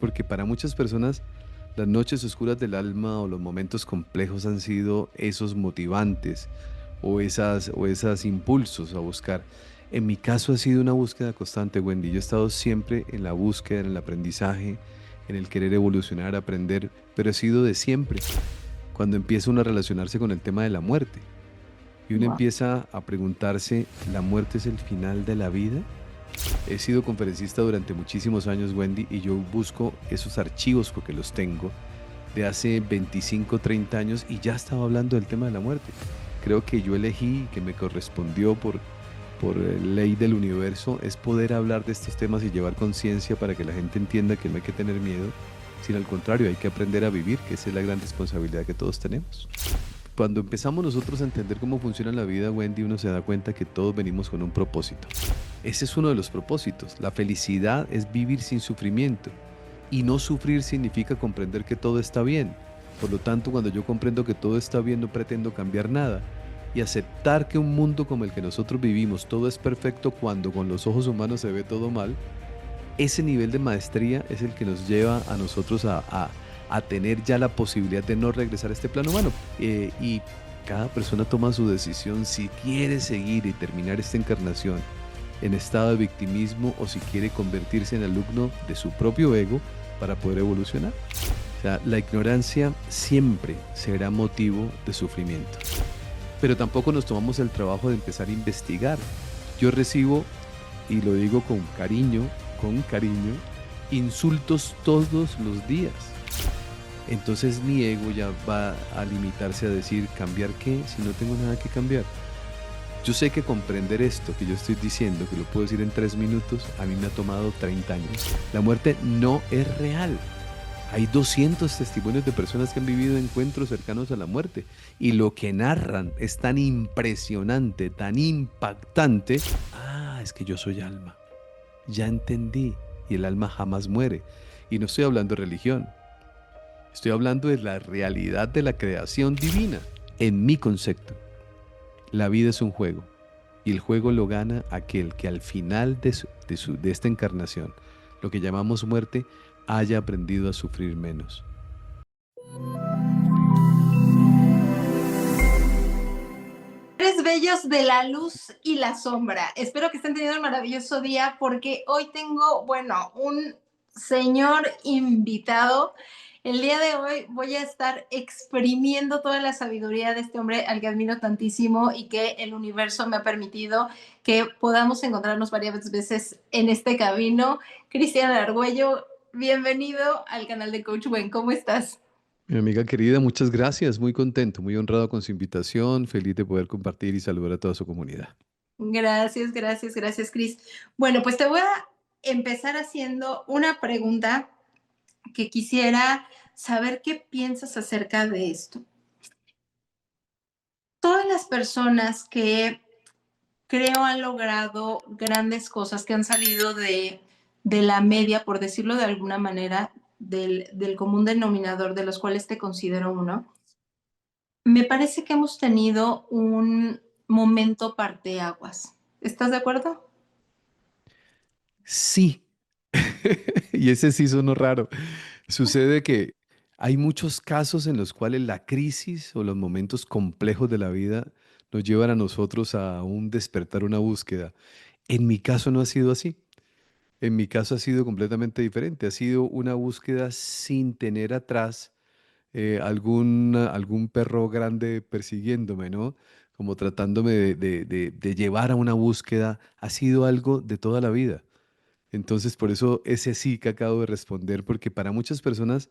Porque para muchas personas las noches oscuras del alma o los momentos complejos han sido esos motivantes o esas impulsos a buscar. En mi caso ha sido una búsqueda constante, Wendy. Yo he estado siempre en la búsqueda, en el aprendizaje, en el querer evolucionar, aprender, pero ha sido de siempre. Cuando empieza uno a relacionarse con el tema de la muerte y uno Wow. empieza a preguntarse, ¿la muerte es el final de la vida? He sido conferencista durante muchísimos años, Wendy, y yo busco esos archivos porque los tengo de hace 25, 30 años y ya estaba hablando del tema de la muerte. Creo que yo elegí, que me correspondió por ley del universo, es poder hablar de estos temas y llevar conciencia para que la gente entienda que no hay que tener miedo, sino al contrario, hay que aprender a vivir, que esa es la gran responsabilidad que todos tenemos. Cuando empezamos nosotros a entender cómo funciona la vida, Wendy, uno se da cuenta que todos venimos con un propósito. Ese es uno de los propósitos. La felicidad es vivir sin sufrimiento. Y no sufrir significa comprender que todo está bien. Por lo tanto, cuando yo comprendo que todo está bien, no pretendo cambiar nada. Y aceptar que un mundo como el que nosotros vivimos, todo es perfecto cuando con los ojos humanos se ve todo mal, ese nivel de maestría es el que nos lleva a nosotros a tener ya la posibilidad de no regresar a este plano humano. Y cada persona toma su decisión si quiere seguir y terminar esta encarnación en estado de victimismo o si quiere convertirse en alumno de su propio ego para poder evolucionar. O sea, la ignorancia siempre será motivo de sufrimiento, pero tampoco nos tomamos el trabajo de empezar a investigar. Yo recibo, y lo digo con cariño, insultos todos los días. Entonces mi ego ya va a limitarse a decir, ¿cambiar qué si no tengo nada que cambiar? Yo sé que comprender esto que yo estoy diciendo, que lo puedo decir en 3 minutos, a mí me ha tomado 30 años. La muerte no es real. Hay 200 testimonios de personas que han vivido encuentros cercanos a la muerte y lo que narran es tan impresionante, tan impactante. Ah, es que yo soy alma. Ya entendí y el alma jamás muere. Y no estoy hablando de religión, estoy hablando de la realidad de la creación divina. En mi concepto, la vida es un juego y el juego lo gana aquel que al final de esta encarnación, lo que llamamos muerte, haya aprendido a sufrir menos. Tres bellos de la luz y la sombra. Espero que estén teniendo un maravilloso día porque hoy tengo, bueno, un señor invitado. El día de hoy voy a estar exprimiendo toda la sabiduría de este hombre al que admiro tantísimo y que el universo me ha permitido que podamos encontrarnos varias veces en este camino. Cristian Argüello, bienvenido al canal de Coach Buen. ¿Cómo estás? Mi amiga querida, muchas gracias, muy contento, muy honrado con su invitación, feliz de poder compartir y saludar a toda su comunidad. Gracias, gracias, gracias, Cris. Bueno, pues te voy a empezar haciendo una pregunta que quisiera saber qué piensas acerca de esto. Todas las personas que creo han logrado grandes cosas, que han salido de la media, por decirlo de alguna manera, del común denominador, de los cuales te considero uno, me parece que hemos tenido un momento parteaguas. ¿Estás de acuerdo? Sí, y ese sí sonó raro. Sucede que hay muchos casos en los cuales la crisis o los momentos complejos de la vida nos llevan a nosotros a un despertar, una búsqueda. En mi caso no ha sido así. En mi caso ha sido completamente diferente. Ha sido una búsqueda sin tener atrás algún perro grande persiguiéndome, ¿no? Como tratándome de llevar a una búsqueda. Ha sido algo de toda la vida. Entonces, por eso ese sí que acabo de responder, porque para muchas personas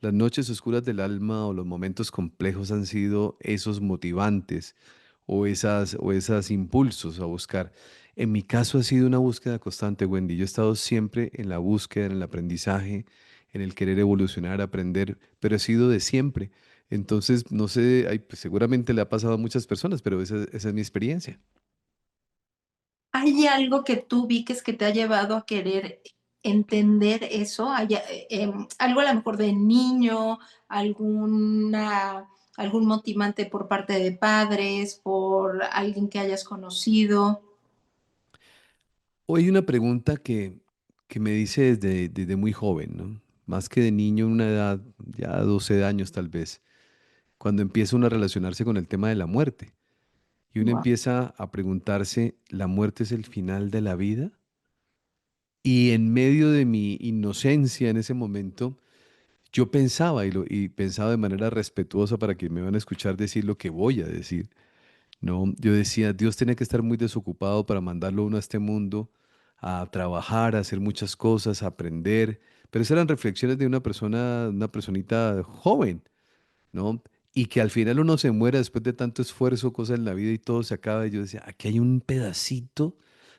las noches oscuras del alma o los momentos complejos han sido esos motivantes o esas impulsos a buscar. En mi caso ha sido una búsqueda constante, Wendy. Yo he estado siempre en la búsqueda, en el aprendizaje, en el querer evolucionar, aprender, pero ha sido de siempre. Entonces, no sé, pues, seguramente le ha pasado a muchas personas, pero esa es mi experiencia. ¿Hay algo que tú ubiques que te ha llevado a querer entender eso? ¿Algo a lo mejor de niño, alguna, algún motivante por parte de padres, por alguien que hayas conocido? Hoy hay una pregunta que me dice desde muy joven, ¿no? más que de niño, en una edad, ya 12 años tal vez, cuando empieza uno a relacionarse con el tema de la muerte. Y uno Wow. empieza a preguntarse, ¿la muerte es el final de la vida? Y en medio de mi inocencia en ese momento, yo pensaba y pensaba de manera respetuosa para que me van a escuchar decir lo que voy a decir. No, yo decía, Dios tiene que estar muy desocupado para mandarlo uno a este mundo a trabajar, a hacer muchas cosas, a aprender. Pero esas eran reflexiones de una personita joven, ¿no? Y que al final uno se muera después de tanto esfuerzo, cosas en la vida y todo se acaba. Y yo decía, aquí hay un pedacito,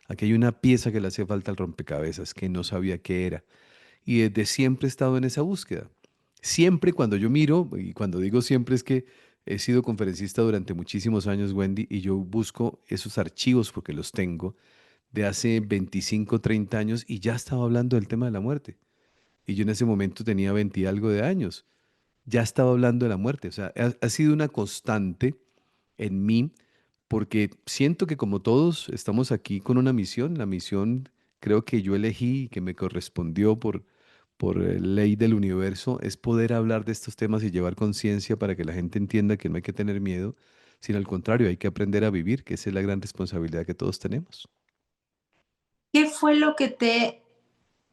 aquí hay una pieza que le hace falta al rompecabezas, que no sabía qué era. Y desde siempre he estado en esa búsqueda. Siempre cuando yo miro, y cuando digo siempre es que he sido conferencista durante muchísimos años, Wendy, y yo busco esos archivos porque los tengo de hace 25, 30 años y ya estaba hablando del tema de la muerte. Y yo en ese momento tenía 20 y algo de años. Ya estaba hablando de la muerte. O sea, ha sido una constante en mí porque siento que como todos estamos aquí con una misión. La misión creo que yo elegí y que me correspondió por ley del universo es poder hablar de estos temas y llevar conciencia para que la gente entienda que no hay que tener miedo, sino al contrario, hay que aprender a vivir, que esa es la gran responsabilidad que todos tenemos. ¿Qué fue lo que te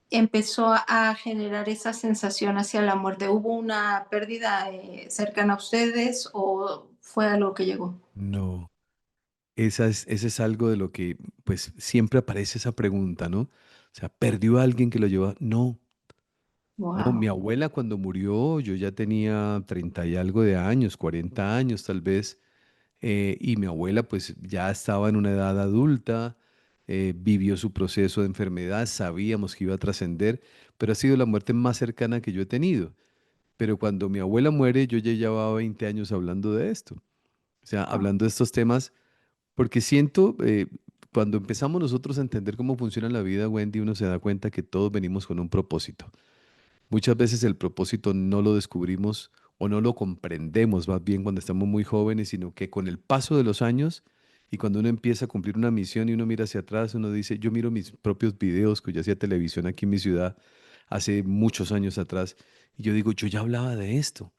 empezó a generar esa sensación hacia la muerte? ¿Hubo una pérdida cercana a ustedes o fue algo que llegó? No, ese es algo de lo que pues siempre aparece esa pregunta, ¿no? O sea, ¿perdió a alguien que lo llevó? No, no, mi Wow. abuela cuando murió, yo ya tenía 30 y algo de años, 40 años tal vez, y mi abuela pues ya estaba en una edad adulta, vivió su proceso de enfermedad, sabíamos que iba a trascender, pero ha sido la muerte más cercana que yo he tenido. Pero cuando mi abuela muere, yo ya llevaba 20 años hablando de esto, o sea, hablando de estos temas, porque siento, cuando empezamos nosotros a entender cómo funciona la vida, Wendy, uno se da cuenta que todos venimos con un propósito. Muchas veces el propósito no lo descubrimos o no lo comprendemos más bien cuando estamos muy jóvenes, sino que con el paso de los años y cuando uno empieza a cumplir una misión y uno mira hacia atrás, uno dice, yo miro mis propios videos que yo hacía televisión aquí en mi ciudad hace muchos años atrás y yo digo, yo ya hablaba de esto.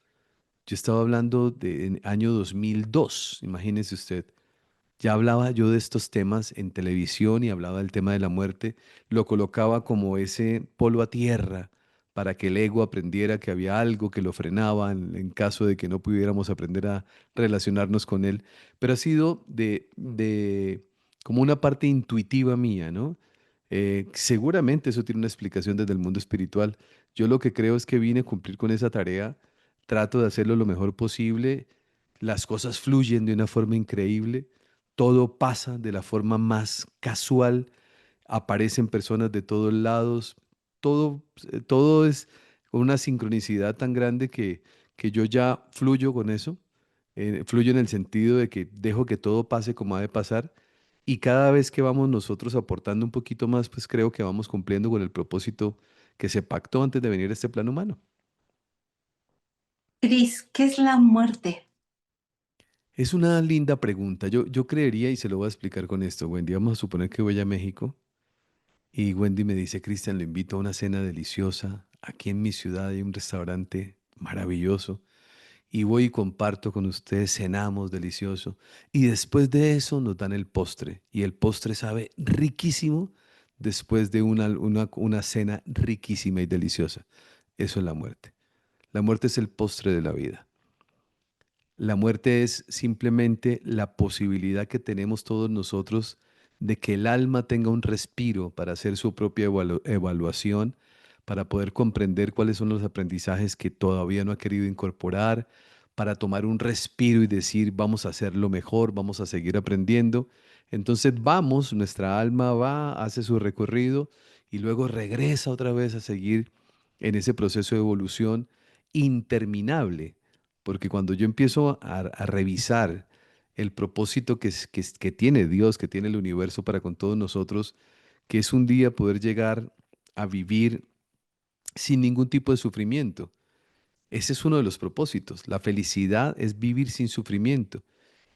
Yo estaba hablando de en año 2002, imagínese usted. Ya hablaba yo de estos temas en televisión y hablaba del tema de la muerte, lo colocaba como ese polo a tierra para que el ego aprendiera que había algo que lo frenaba en caso de que no pudiéramos aprender a relacionarnos con él. Pero ha sido de como una parte intuitiva mía, ¿no? Seguramente eso tiene una explicación desde el mundo espiritual. Yo lo que creo es que vine a cumplir con esa tarea, trato de hacerlo lo mejor posible, las cosas fluyen de una forma increíble, todo pasa de la forma más casual, aparecen personas de todos lados, todo es con una sincronicidad tan grande que yo ya fluyo con eso, fluyo en el sentido de que dejo que todo pase como ha de pasar y cada vez que vamos nosotros aportando un poquito más, pues creo que vamos cumpliendo con el propósito que se pactó antes de venir a este plano humano. Cris, ¿qué es la muerte? Es una linda pregunta. Yo creería, y se lo voy a explicar con esto, Wendy, vamos a suponer que voy a México. Y Wendy me dice, Cristian, lo invito a una cena deliciosa. Aquí en mi ciudad hay un restaurante maravilloso. Y voy y comparto con ustedes, cenamos delicioso. Y después de eso nos dan el postre. Y el postre sabe riquísimo después de una cena riquísima y deliciosa. Eso es la muerte. La muerte es el postre de la vida. La muerte es simplemente la posibilidad que tenemos todos nosotros de que el alma tenga un respiro para hacer su propia evaluación, para poder comprender cuáles son los aprendizajes que todavía no ha querido incorporar, para tomar un respiro y decir, vamos a hacerlo mejor, vamos a seguir aprendiendo. Entonces vamos, nuestra alma va, hace su recorrido y luego regresa otra vez a seguir en ese proceso de evolución interminable, porque cuando yo empiezo a revisar el propósito que tiene Dios, que tiene el universo para con todos nosotros, que es un día poder llegar a vivir sin ningún tipo de sufrimiento. Ese es uno de los propósitos. La felicidad es vivir sin sufrimiento.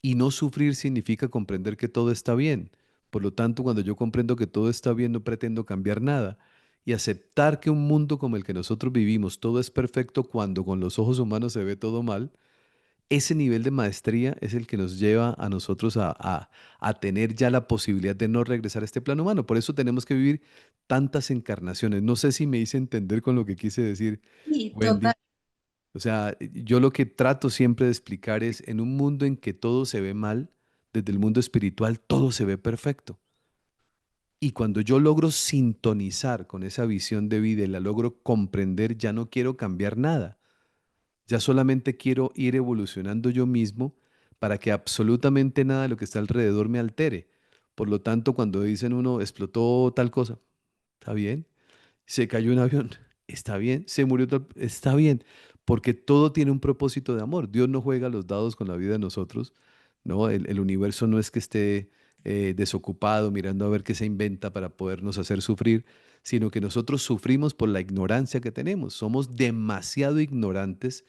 Y no sufrir significa comprender que todo está bien. Por lo tanto, cuando yo comprendo que todo está bien, no pretendo cambiar nada. y aceptar que un mundo como el que nosotros vivimos, todo es perfecto cuando con los ojos humanos se ve todo mal, ese nivel de maestría es el que nos lleva a nosotros a tener ya la posibilidad de no regresar a este plano humano. Por eso tenemos que vivir tantas encarnaciones. No sé si me hice entender con lo que quise decir, Y total. Wendy. O sea, yo lo que trato siempre de explicar es, en un mundo en que todo se ve mal, desde el mundo espiritual todo se ve perfecto. Y cuando yo logro sintonizar con esa visión de vida y la logro comprender, ya no quiero cambiar nada. Ya solamente quiero ir evolucionando yo mismo para que absolutamente nada de lo que está alrededor me altere. Por lo tanto, cuando dicen uno, explotó tal cosa, está bien. Se cayó un avión, está bien. Se murió tal, está bien. Porque todo tiene un propósito de amor. Dios no juega los dados con la vida de nosotros, ¿no? El universo no es que esté desocupado mirando a ver qué se inventa para podernos hacer sufrir, sino que nosotros sufrimos por la ignorancia que tenemos. Somos demasiado ignorantes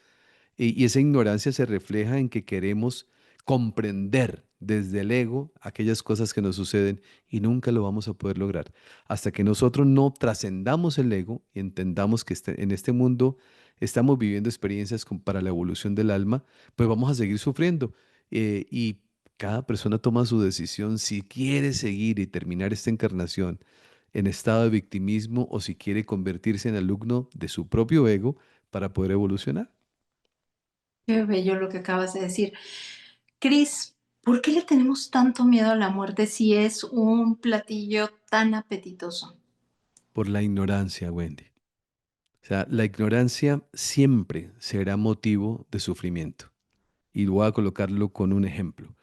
y esa ignorancia se refleja en que queremos comprender desde el ego aquellas cosas que nos suceden y nunca lo vamos a poder lograr. Hasta que nosotros no trascendamos el ego y entendamos que en este mundo estamos viviendo experiencias para la evolución del alma, pues vamos a seguir sufriendo. Y cada persona toma su decisión si quiere seguir y terminar esta encarnación en estado de victimismo o si quiere convertirse en alumno de su propio ego para poder evolucionar. Qué bello lo que acabas de decir. Cris, ¿por qué le tenemos tanto miedo a la muerte si es un platillo tan apetitoso? Por la ignorancia, Wendy. O sea, la ignorancia siempre será motivo de sufrimiento. Y voy a colocarlo con un ejemplo.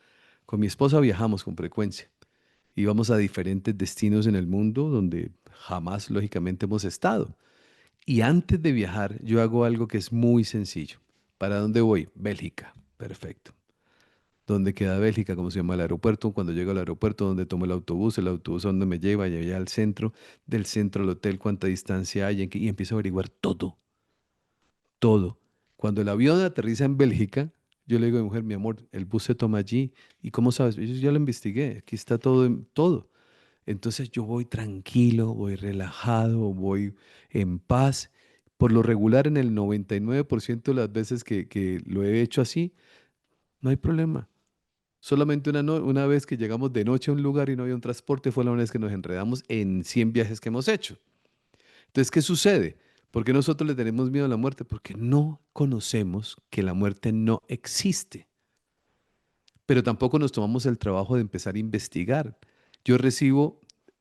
Con mi esposa viajamos con frecuencia. Íbamos a diferentes destinos en el mundo donde jamás, lógicamente, hemos estado. Y antes de viajar, yo hago algo que es muy sencillo. ¿Para dónde voy? Bélgica. Perfecto. ¿Dónde queda Bélgica? ¿Cómo se llama el aeropuerto? Cuando llego al aeropuerto, ¿dónde tomo el autobús a dónde me lleva, y allá al centro, del centro al hotel, cuánta distancia hay, y empiezo a averiguar todo, todo. Cuando el avión aterriza en Bélgica, yo le digo a mi mujer, mi amor, el bus se toma allí. ¿Y cómo sabes? Yo ya lo investigué, aquí está todo, todo. Entonces yo voy tranquilo, voy relajado, voy en paz. Por lo regular, en el 99% de las veces que lo he hecho así, no hay problema. Solamente una vez que llegamos de noche a un lugar y no había un transporte fue la vez que nos enredamos en 100 viajes que hemos hecho. Entonces, ¿qué sucede? ¿Por qué nosotros le tenemos miedo a la muerte? Porque no conocemos que la muerte no existe, pero tampoco nos tomamos el trabajo de empezar a investigar. Yo recibo,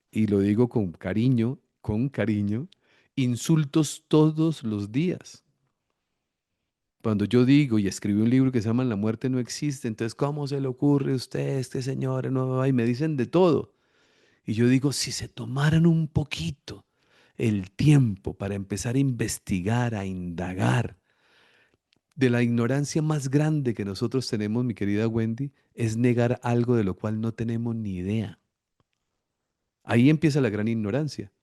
y lo digo con cariño, insultos todos los días. Cuando yo digo y escribí un libro que se llama La muerte no existe, entonces, ¿cómo se le ocurre a usted, este señor? No, y me dicen de todo. Y yo digo, si se tomaran un poquito el tiempo para empezar a investigar, a indagar, de la ignorancia más grande que nosotros tenemos, mi querida Wendy, es negar algo de lo cual no tenemos ni idea. Ahí empieza la gran ignorancia.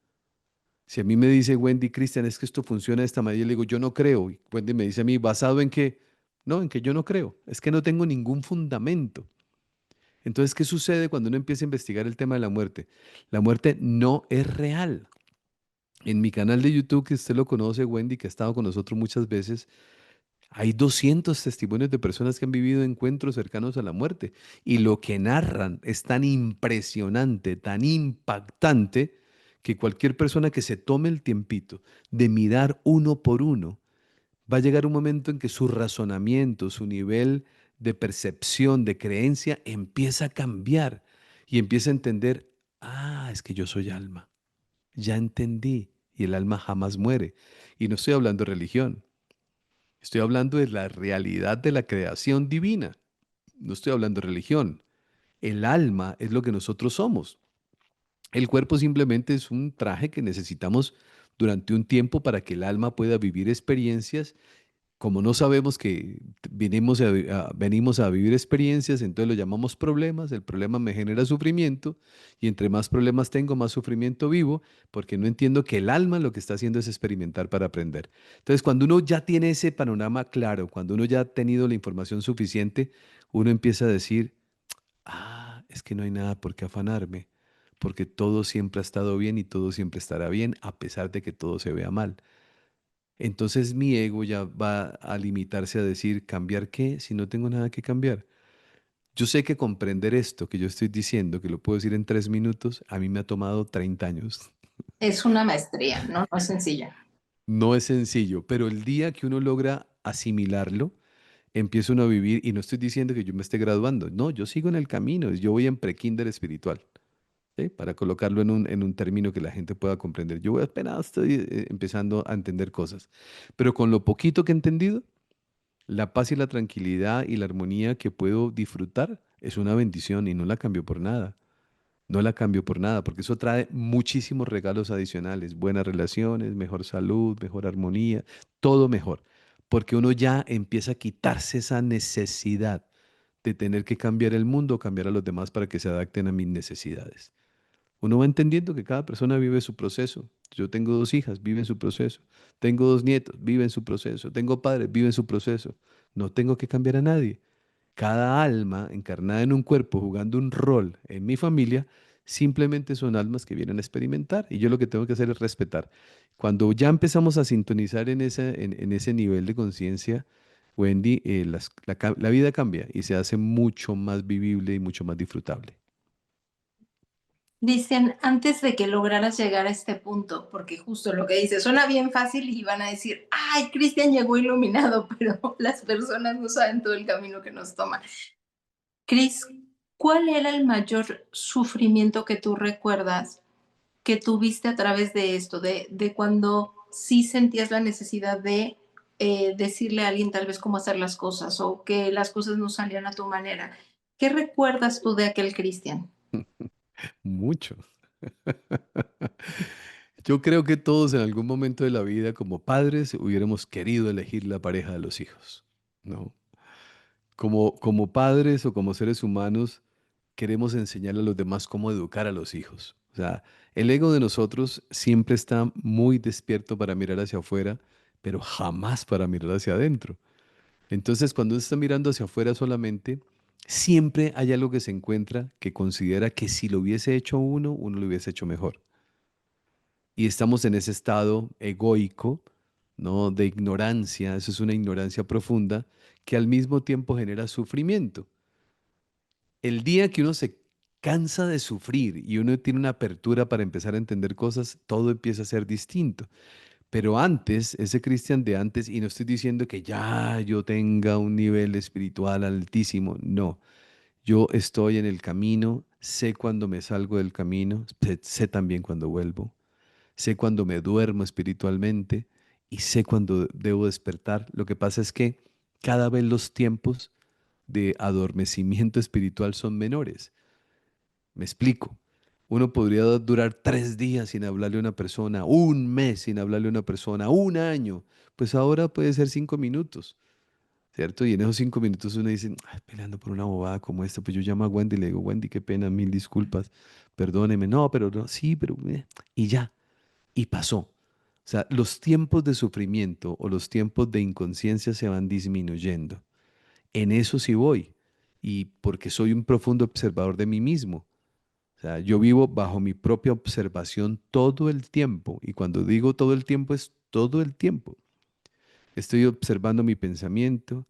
Si a mí me dice Wendy, Cristian, es que esto funciona de esta manera, yo le digo, yo no creo. Y Wendy me dice a mí, ¿basado en qué? No, en que yo no creo. Es que no tengo ningún fundamento. Entonces, ¿qué sucede cuando uno empieza a investigar el tema de la muerte? La muerte no es real. En mi canal de YouTube, que usted lo conoce, Wendy, que ha estado con nosotros muchas veces, hay 200 testimonios de personas que han vivido encuentros cercanos a la muerte. Y lo que narran es tan impresionante, tan impactante, que cualquier persona que se tome el tiempito de mirar uno por uno, va a llegar un momento en que su razonamiento, su nivel de percepción, de creencia, empieza a cambiar y empieza a entender, ah, es que yo soy alma. Ya entendí. Y el alma jamás muere. Y no estoy hablando de religión. Estoy hablando de la realidad de la creación divina. No estoy hablando de religión. El alma es lo que nosotros somos. El cuerpo simplemente es un traje que necesitamos durante un tiempo para que el alma pueda vivir experiencias. Como no sabemos que venimos a vivir experiencias, entonces lo llamamos problemas, el problema me genera sufrimiento y entre más problemas tengo, más sufrimiento vivo, porque no entiendo que el alma lo que está haciendo es experimentar para aprender. Entonces, cuando uno ya tiene ese panorama claro, cuando uno ya ha tenido la información suficiente, uno empieza a decir, ah, es que no hay nada por qué afanarme, porque todo siempre ha estado bien y todo siempre estará bien, a pesar de que todo se vea mal. Entonces mi ego ya va a limitarse a decir, ¿cambiar qué si no tengo nada que cambiar? Yo sé que comprender esto que yo estoy diciendo, que lo puedo decir en 3 minutos, a mí me ha tomado 30 años. Es una maestría, ¿no? No es sencilla. No es sencillo, pero el día que uno logra asimilarlo, empieza uno a vivir, y no estoy diciendo que yo me esté graduando, no, yo sigo en el camino, yo voy en prekinder espiritual, ¿sí? Para colocarlo en un término que la gente pueda comprender. Yo apenas estoy empezando a entender cosas, pero con lo poquito que he entendido, la paz y la tranquilidad y la armonía que puedo disfrutar es una bendición y no la cambio por nada. No la cambio por nada, porque eso trae muchísimos regalos adicionales, buenas relaciones, mejor salud, mejor armonía, todo mejor, porque uno ya empieza a quitarse esa necesidad de tener que cambiar el mundo o cambiar a los demás para que se adapten a mis necesidades. Uno va entendiendo que cada persona vive su proceso. Yo tengo 2 hijas, viven su proceso. Tengo 2 nietos, viven su proceso. Tengo padres, viven su proceso. No tengo que cambiar a nadie. Cada alma encarnada en un cuerpo jugando un rol en mi familia, simplemente son almas que vienen a experimentar y yo lo que tengo que hacer es respetar. Cuando ya empezamos a sintonizar en ese nivel de conciencia, Wendy, la vida cambia y se hace mucho más vivible y mucho más disfrutable. Dicen, antes de que lograras llegar a este punto, porque justo lo que dices, suena bien fácil y van a decir, ay, Cristian llegó iluminado, pero las personas no saben todo el camino que nos toma. Cris, ¿cuál era el mayor sufrimiento que tú recuerdas que tuviste a través de esto, de cuando sí sentías la necesidad de decirle a alguien tal vez cómo hacer las cosas o que las cosas no salían a tu manera? ¿Qué recuerdas tú de aquel Cristian? Mucho. Yo creo que todos en algún momento de la vida, como padres, hubiéramos querido elegir la pareja de los hijos, ¿no? Como padres o como seres humanos, queremos enseñarle a los demás cómo educar a los hijos. O sea, el ego de nosotros siempre está muy despierto para mirar hacia afuera, pero jamás para mirar hacia adentro. Entonces, cuando uno está mirando hacia afuera solamente, siempre hay algo que se encuentra que considera que si lo hubiese hecho uno, uno lo hubiese hecho mejor. Y estamos en ese estado egoico, ¿no? De ignorancia, eso es una ignorancia profunda que al mismo tiempo genera sufrimiento. El día que uno se cansa de sufrir y uno tiene una apertura para empezar a entender cosas, todo empieza a ser distinto. Pero antes, ese Cristian de antes, y no estoy diciendo que ya yo tenga un nivel espiritual altísimo, no, yo estoy en el camino, sé cuando me salgo del camino, sé también cuando vuelvo, sé cuando me duermo espiritualmente y sé cuando debo despertar. Lo que pasa es que cada vez los tiempos de adormecimiento espiritual son menores. Me explico. Uno podría durar 3 días sin hablarle a una persona, un mes sin hablarle a una persona, un año. Pues ahora puede ser 5 minutos, ¿cierto? Y en esos 5 minutos uno dice, "Ay, peleando por una bobada como esta, pues yo llamo a Wendy y le digo, Wendy, qué pena, mil disculpas, perdóneme. No, pero no, sí, pero... Y ya, y pasó. O sea, los tiempos de sufrimiento o los tiempos de inconsciencia se van disminuyendo. En eso sí voy. Y porque soy un profundo observador de mí mismo. O sea, yo vivo bajo mi propia observación todo el tiempo. Y cuando digo todo el tiempo es todo el tiempo. Estoy observando mi pensamiento,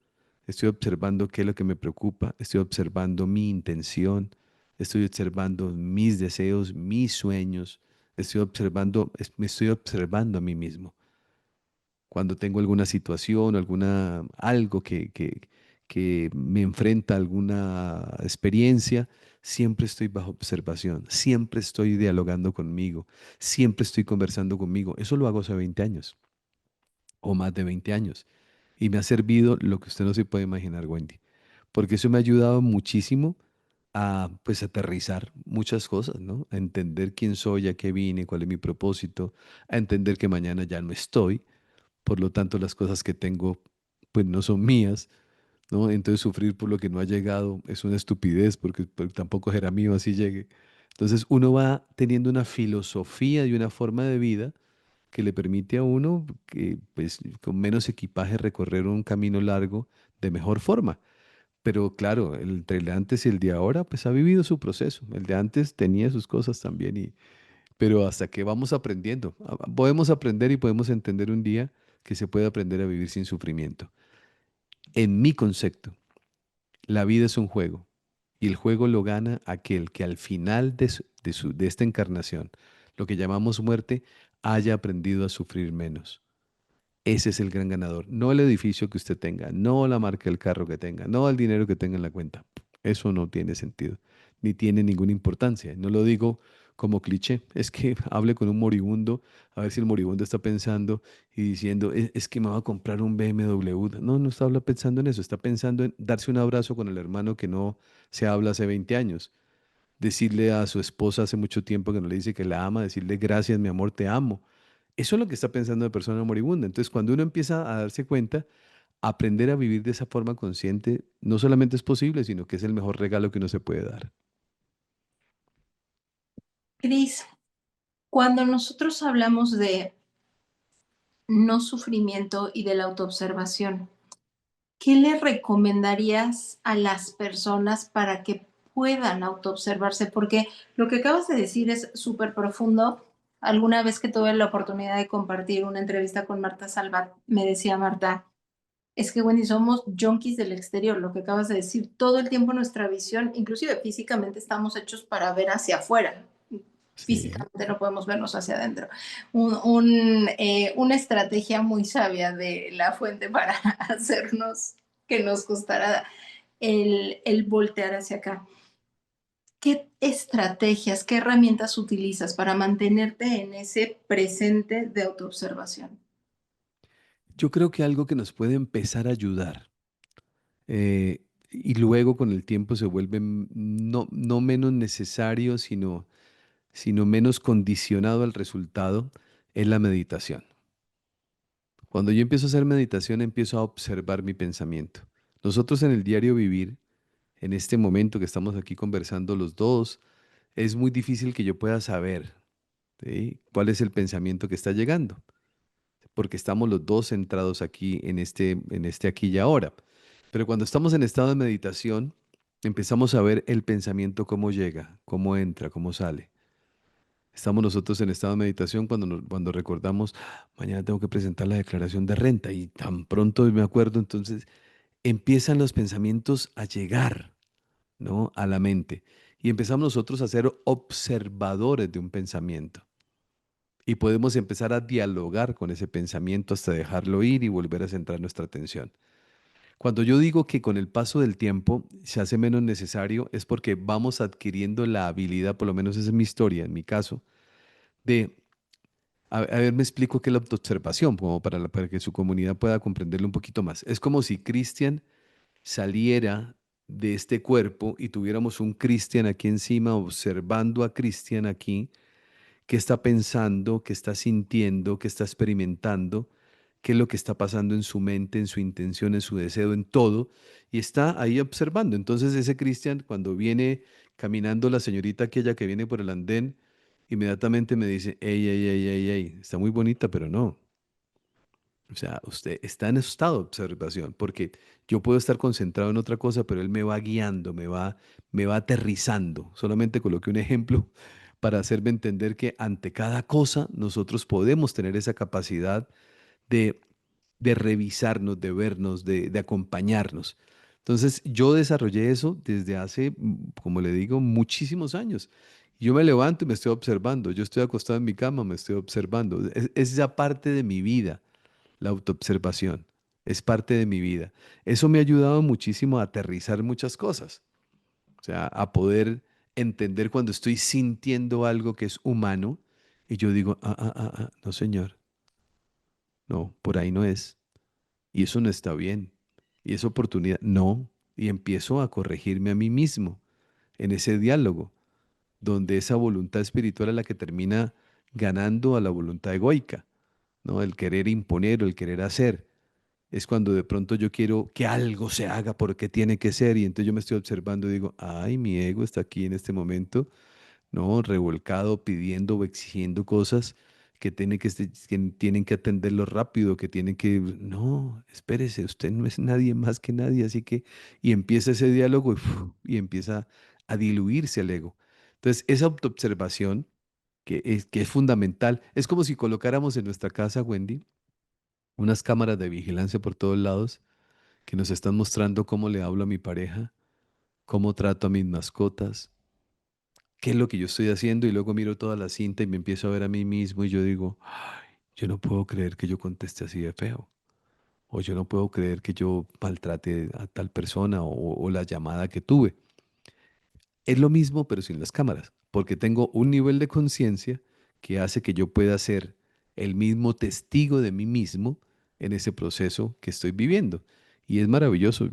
estoy observando qué es lo que me preocupa, estoy observando mi intención, estoy observando mis deseos, mis sueños, estoy observando, me estoy observando a mí mismo. Cuando tengo alguna situación, algo que me enfrenta a alguna experiencia, siempre estoy bajo observación, siempre estoy dialogando conmigo, siempre estoy conversando conmigo. Eso lo hago hace 20 años o más de 20 años. Y me ha servido lo que usted no se puede imaginar, Wendy, porque eso me ha ayudado muchísimo a pues aterrizar muchas cosas, ¿no? A entender quién soy, a qué vine, cuál es mi propósito, a entender que mañana ya no estoy, por lo tanto las cosas que tengo pues no son mías, ¿no? Entonces sufrir por lo que no ha llegado es una estupidez porque pues, tampoco será mío así llegue. Entonces uno va teniendo una filosofía y una forma de vida que le permite a uno que pues con menos equipaje recorrer un camino largo de mejor forma. Pero claro, entre el de antes y el de ahora, pues ha vivido su proceso. El de antes tenía sus cosas también, pero hasta que vamos aprendiendo. Podemos aprender y podemos entender un día que se puede aprender a vivir sin sufrimiento. En mi concepto, la vida es un juego y el juego lo gana aquel que al final de esta encarnación, lo que llamamos muerte, haya aprendido a sufrir menos. Ese es el gran ganador. No el edificio que usted tenga, no la marca del carro que tenga, no el dinero que tenga en la cuenta. Eso no tiene sentido, ni tiene ninguna importancia. No lo digo como cliché, es que hable con un moribundo, a ver si el moribundo está pensando y diciendo, es que me va a comprar un BMW. No, no está pensando en eso, está pensando en darse un abrazo con el hermano que no se habla hace 20 años, decirle a su esposa hace mucho tiempo que no le dice que la ama, decirle gracias, mi amor, te amo. Eso es lo que está pensando la persona moribunda. Entonces, cuando uno empieza a darse cuenta, aprender a vivir de esa forma consciente no solamente es posible, sino que es el mejor regalo que uno se puede dar. Cris, cuando nosotros hablamos de no sufrimiento y de la autoobservación, ¿qué le recomendarías a las personas para que puedan autoobservarse? Porque lo que acabas de decir es súper profundo. Alguna vez que tuve la oportunidad de compartir una entrevista con Marta Salvat, me decía Marta, es que Wendy, somos junkies del exterior, lo que acabas de decir, todo el tiempo nuestra visión, inclusive físicamente, estamos hechos para ver hacia afuera. Sí. Físicamente no podemos vernos hacia adentro. Una estrategia muy sabia de la fuente para hacernos que nos costara el voltear hacia acá. ¿Qué estrategias, qué herramientas utilizas para mantenerte en ese presente de autoobservación? Yo creo que algo que nos puede empezar a ayudar y luego con el tiempo se vuelve no menos necesario, sino menos condicionado al resultado, es la meditación. Cuando yo empiezo a hacer meditación, empiezo a observar mi pensamiento. Nosotros en el diario vivir, en este momento que estamos aquí conversando los dos, es muy difícil que yo pueda saber, ¿sí?, cuál es el pensamiento que está llegando, porque estamos los dos centrados aquí en este aquí y ahora. Pero cuando estamos en estado de meditación, empezamos a ver el pensamiento cómo llega, cómo entra, cómo sale. Estamos nosotros en estado de meditación cuando recordamos, mañana tengo que presentar la declaración de renta y tan pronto me acuerdo, entonces empiezan los pensamientos a llegar, ¿no?, a la mente. Y empezamos nosotros a ser observadores de un pensamiento. Y podemos empezar a dialogar con ese pensamiento hasta dejarlo ir y volver a centrar nuestra atención. Cuando yo digo que con el paso del tiempo se hace menos necesario, es porque vamos adquiriendo la habilidad, por lo menos esa es mi historia, en mi caso, de, a ver, me explico qué es la autoobservación, como para que su comunidad pueda comprenderlo un poquito más. Es como si Cristian saliera de este cuerpo y tuviéramos un Cristian aquí encima observando a Cristian aquí, qué está pensando, qué está sintiendo, qué está experimentando, qué es lo que está pasando en su mente, en su intención, en su deseo, en todo, y está ahí observando. Entonces ese Cristian, cuando viene caminando la señorita aquella que viene por el andén, inmediatamente me dice, ey, ey, ey, ey, ey, está muy bonita, pero no. O sea, usted está en estado de observación, porque yo puedo estar concentrado en otra cosa, pero él me va guiando, me va aterrizando. Solamente coloqué un ejemplo para hacerme entender que ante cada cosa nosotros podemos tener esa capacidad de, de revisarnos, de vernos, de acompañarnos. Entonces, yo desarrollé eso desde hace, como le digo, muchísimos años. Yo me levanto y me estoy observando. Yo estoy acostado en mi cama, me estoy observando. Es esa parte de mi vida, la autoobservación. Es parte de mi vida. Eso me ha ayudado muchísimo a aterrizar muchas cosas. O sea, a poder entender cuando estoy sintiendo algo que es humano y yo digo, no señor, no, por ahí no es. Y eso no está bien. Y esa oportunidad, no. Y empiezo a corregirme a mí mismo en ese diálogo, donde esa voluntad espiritual es la que termina ganando a la voluntad egoica, ¿no? El querer imponer o el querer hacer. Es cuando de pronto yo quiero que algo se haga porque tiene que ser y entonces yo me estoy observando y digo, ay, mi ego está aquí en este momento, ¿no? Revolcado, pidiendo o exigiendo cosas que tienen que atenderlo rápido, que tienen que, no, espérese, usted no es nadie más que nadie, así que, y empieza ese diálogo y empieza a diluirse el ego. Entonces, esa autoobservación que es fundamental, es como si colocáramos en nuestra casa, Wendy, unas cámaras de vigilancia por todos lados que nos están mostrando cómo le hablo a mi pareja, cómo trato a mis mascotas, qué es lo que yo estoy haciendo y luego miro toda la cinta y me empiezo a ver a mí mismo y yo digo, ay, yo no puedo creer que yo conteste así de feo. O yo no puedo creer que yo maltrate a tal persona o la llamada que tuve. Es lo mismo, pero sin las cámaras, porque tengo un nivel de conciencia que hace que yo pueda ser el mismo testigo de mí mismo en ese proceso que estoy viviendo. Y es maravilloso.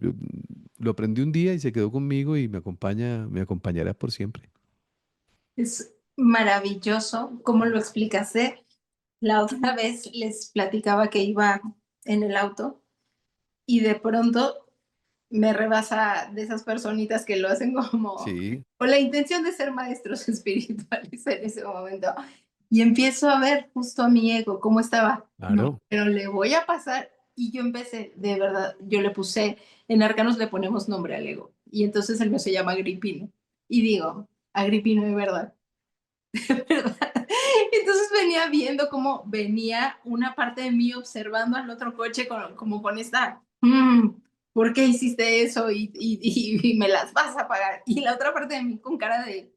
Lo aprendí un día y se quedó conmigo y me acompañará por siempre. Es maravilloso cómo lo explicaste. La otra vez les platicaba que iba en el auto y de pronto me rebasa de esas personitas que lo hacen como Sí, con la intención de ser maestros espirituales en ese momento. Y empiezo a ver justo a mi ego, cómo estaba. No, claro. pero le voy a pasar. Y yo empecé, de verdad, yo le puse, en Arcanos le ponemos nombre al ego. Y entonces el mío se llama Agripino. Y digo, Agripino de verdad. ¿Verdad? Entonces venía viendo cómo venía una parte de mí observando al otro coche como con esta, ¿por qué hiciste eso? Y me las vas a pagar. Y la otra parte de mí con cara de,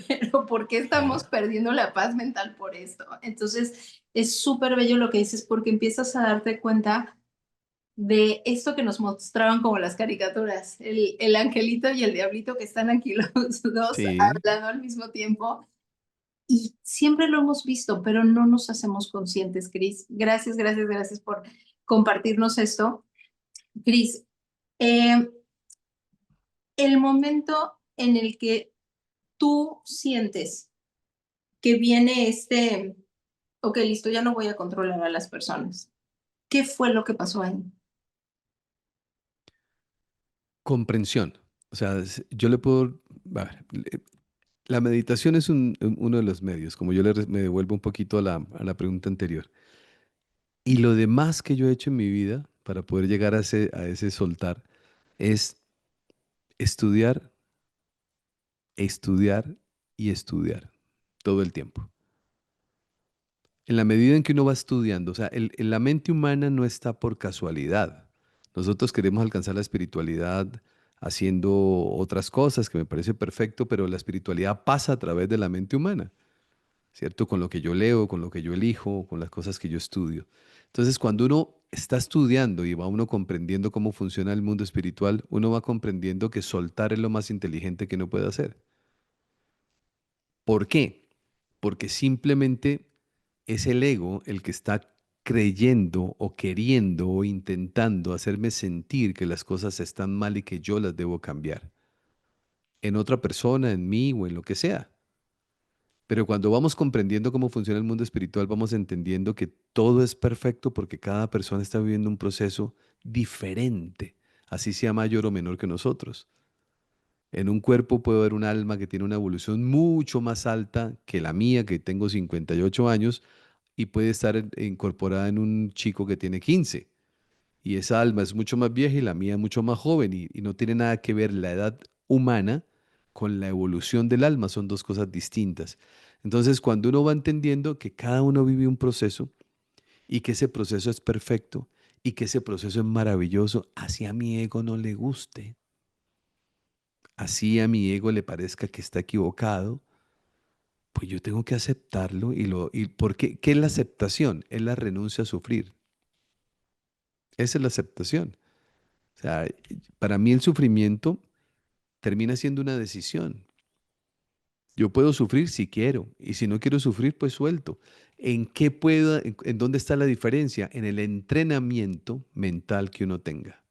pero ¿por qué estamos Claro. perdiendo la paz mental por esto? Entonces es súper bello lo que dices porque empiezas a darte cuenta de esto que nos mostraban como las caricaturas, el angelito y el diablito que están aquí los dos Sí. hablando al mismo tiempo y siempre lo hemos visto, pero no nos hacemos conscientes, Cris. Gracias, gracias, gracias por compartirnos esto. Cris, eh, el momento en el que tú sientes que viene ok, listo, ya no voy a controlar a las personas. ¿Qué fue lo que pasó ahí? Comprensión. O sea, yo le puedo... A ver, la meditación es uno de los medios, como me devuelvo un poquito a la pregunta anterior. Y lo demás que yo he hecho en mi vida para poder llegar a ese soltar es estudiar, estudiar y estudiar todo el tiempo. En la medida en que uno va estudiando, o sea, la mente humana no está por casualidad. Nosotros queremos alcanzar la espiritualidad haciendo otras cosas, que me parece perfecto, pero la espiritualidad pasa a través de la mente humana. ¿Cierto? Con lo que yo leo, con lo que yo elijo, con las cosas que yo estudio. Entonces, cuando uno está estudiando y va uno comprendiendo cómo funciona el mundo espiritual, uno va comprendiendo que soltar es lo más inteligente que uno puede hacer. ¿Por qué? Porque simplemente es el ego el que está creyendo o queriendo o intentando hacerme sentir que las cosas están mal y que yo las debo cambiar. En otra persona, en mí o en lo que sea. Pero cuando vamos comprendiendo cómo funciona el mundo espiritual, vamos entendiendo que todo es perfecto porque cada persona está viviendo un proceso diferente, así sea mayor o menor que nosotros. En un cuerpo puede haber un alma que tiene una evolución mucho más alta que la mía, que tengo 58 años, y puede estar incorporada en un chico que tiene 15. Y esa alma es mucho más vieja y la mía mucho más joven, y no tiene nada que ver la edad humana con la evolución del alma, son dos cosas distintas. Entonces, cuando uno va entendiendo que cada uno vive un proceso y que ese proceso es perfecto y que ese proceso es maravilloso, así a mi ego no le guste, así a mi ego le parezca que está equivocado, pues yo tengo que aceptarlo y porque ¿qué es la aceptación? Es la renuncia a sufrir. Esa es la aceptación. O sea, para mí el sufrimiento termina siendo una decisión. Yo puedo sufrir si quiero, y si no quiero sufrir, pues suelto. ¿En dónde está la diferencia? En el entrenamiento mental que uno tenga.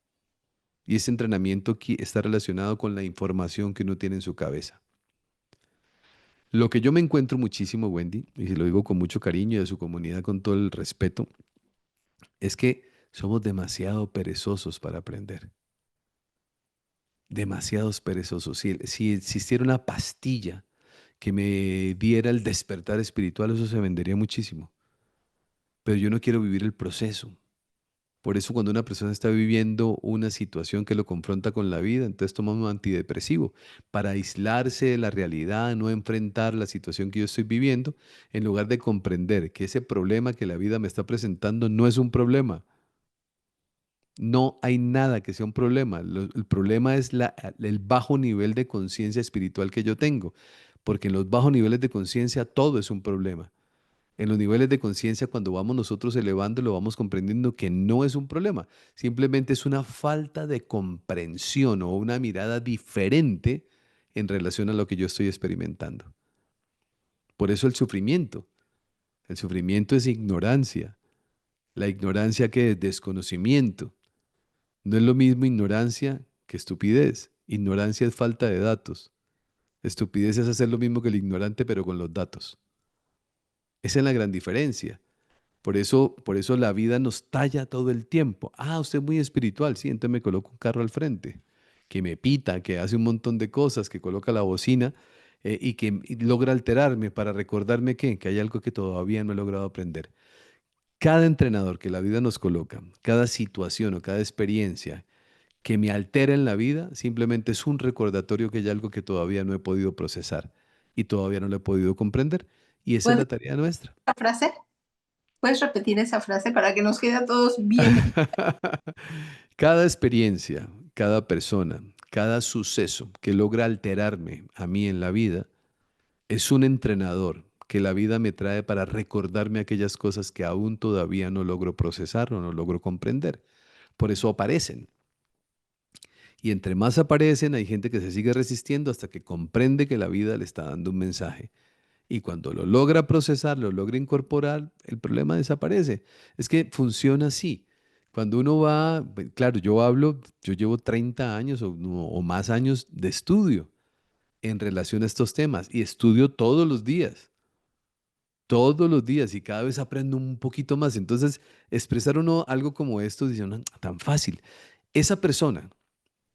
Y ese entrenamiento está relacionado con la información que uno tiene en su cabeza. Lo que yo me encuentro muchísimo, Wendy, y se lo digo con mucho cariño y de su comunidad con todo el respeto, es que somos demasiado perezosos para aprender. Demasiados perezosos. Si existiera una pastilla que me diera el despertar espiritual, eso se vendería muchísimo. Pero yo no quiero vivir el proceso. Por eso cuando una persona está viviendo una situación que lo confronta con la vida, entonces toma un antidepresivo para aislarse de la realidad, no enfrentar la situación que yo estoy viviendo, en lugar de comprender que ese problema que la vida me está presentando no es un problema. No hay nada que sea un problema. El problema es el bajo nivel de conciencia espiritual que yo tengo, porque en los bajos niveles de conciencia todo es un problema. En los niveles de conciencia, cuando vamos nosotros elevando, lo vamos comprendiendo que no es un problema, simplemente es una falta de comprensión o una mirada diferente en relación a lo que yo estoy experimentando. Por eso el sufrimiento es ignorancia, la ignorancia que es desconocimiento. No es lo mismo ignorancia que estupidez. Ignorancia es falta de datos. Estupidez es hacer lo mismo que el ignorante, pero con los datos. Esa es la gran diferencia. Por eso la vida nos talla todo el tiempo. Ah, usted es muy espiritual, sí, entonces me coloco un carro al frente, que me pita, que hace un montón de cosas, que coloca la bocina y logra alterarme para recordarme que hay algo que todavía no he logrado aprender. Cada entrenador que la vida nos coloca, cada situación o cada experiencia que me altera en la vida, simplemente es un recordatorio que hay algo que todavía no he podido procesar y todavía no lo he podido comprender. Y esa es ¿Puedes la tarea nuestra. la frase? ¿Puedes repetir esa frase para que nos quede a todos bien? Cada experiencia, cada persona, cada suceso que logra alterarme a mí en la vida es un entrenador que la vida me trae para recordarme aquellas cosas que aún todavía no logro procesar o no logro comprender. Por eso aparecen. Y entre más aparecen, hay gente que se sigue resistiendo hasta que comprende que la vida le está dando un mensaje. Y cuando lo logra procesar, lo logra incorporar, el problema desaparece. Es que funciona así. Cuando uno va, claro, yo llevo 30 años o más años de estudio en relación a estos temas y estudio todos los días y cada vez aprendo un poquito más. Entonces, expresar uno algo como esto dice, "No, tan fácil. Esa persona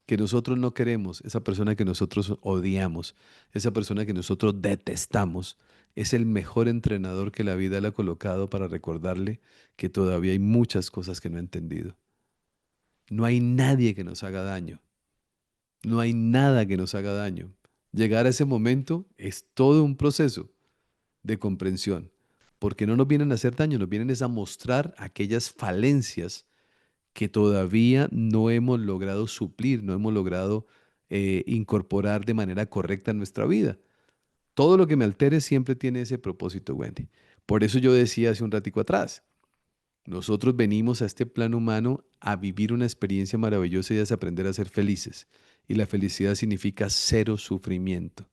que nosotros no queremos, esa persona que nosotros odiamos, esa persona que nosotros detestamos, es el mejor entrenador que la vida le ha colocado para recordarle que todavía hay muchas cosas que no ha entendido. No hay nadie que nos haga daño, no hay nada que nos haga daño. Llegar a ese momento es todo un proceso de comprensión, porque no nos vienen a hacer daño, nos vienen es a mostrar aquellas falencias que todavía no hemos logrado suplir, no hemos logrado incorporar de manera correcta en nuestra vida. Todo lo que me altere siempre tiene ese propósito, Wendy. Por eso yo decía hace un ratico atrás, nosotros venimos a este plano humano a vivir una experiencia maravillosa y es aprender a ser felices. Y la felicidad significa cero sufrimiento.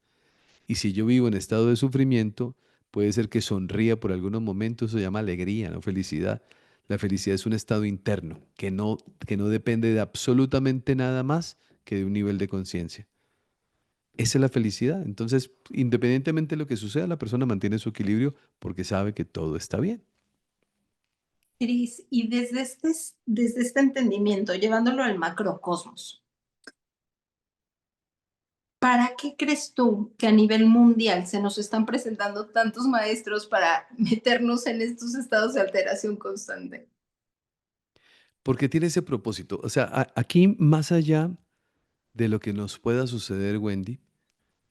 Y si yo vivo en estado de sufrimiento, puede ser que sonría por algunos momentos, eso se llama alegría, no felicidad. La felicidad es un estado interno que no depende de absolutamente nada más que de un nivel de conciencia. Esa es la felicidad. Entonces, independientemente de lo que suceda, la persona mantiene su equilibrio porque sabe que todo está bien. Cris, y desde este entendimiento, llevándolo al macrocosmos, ¿para qué crees tú que a nivel mundial se nos están presentando tantos maestros para meternos en estos estados de alteración constante? Porque tiene ese propósito. O sea, aquí más allá de lo que nos pueda suceder, Wendy,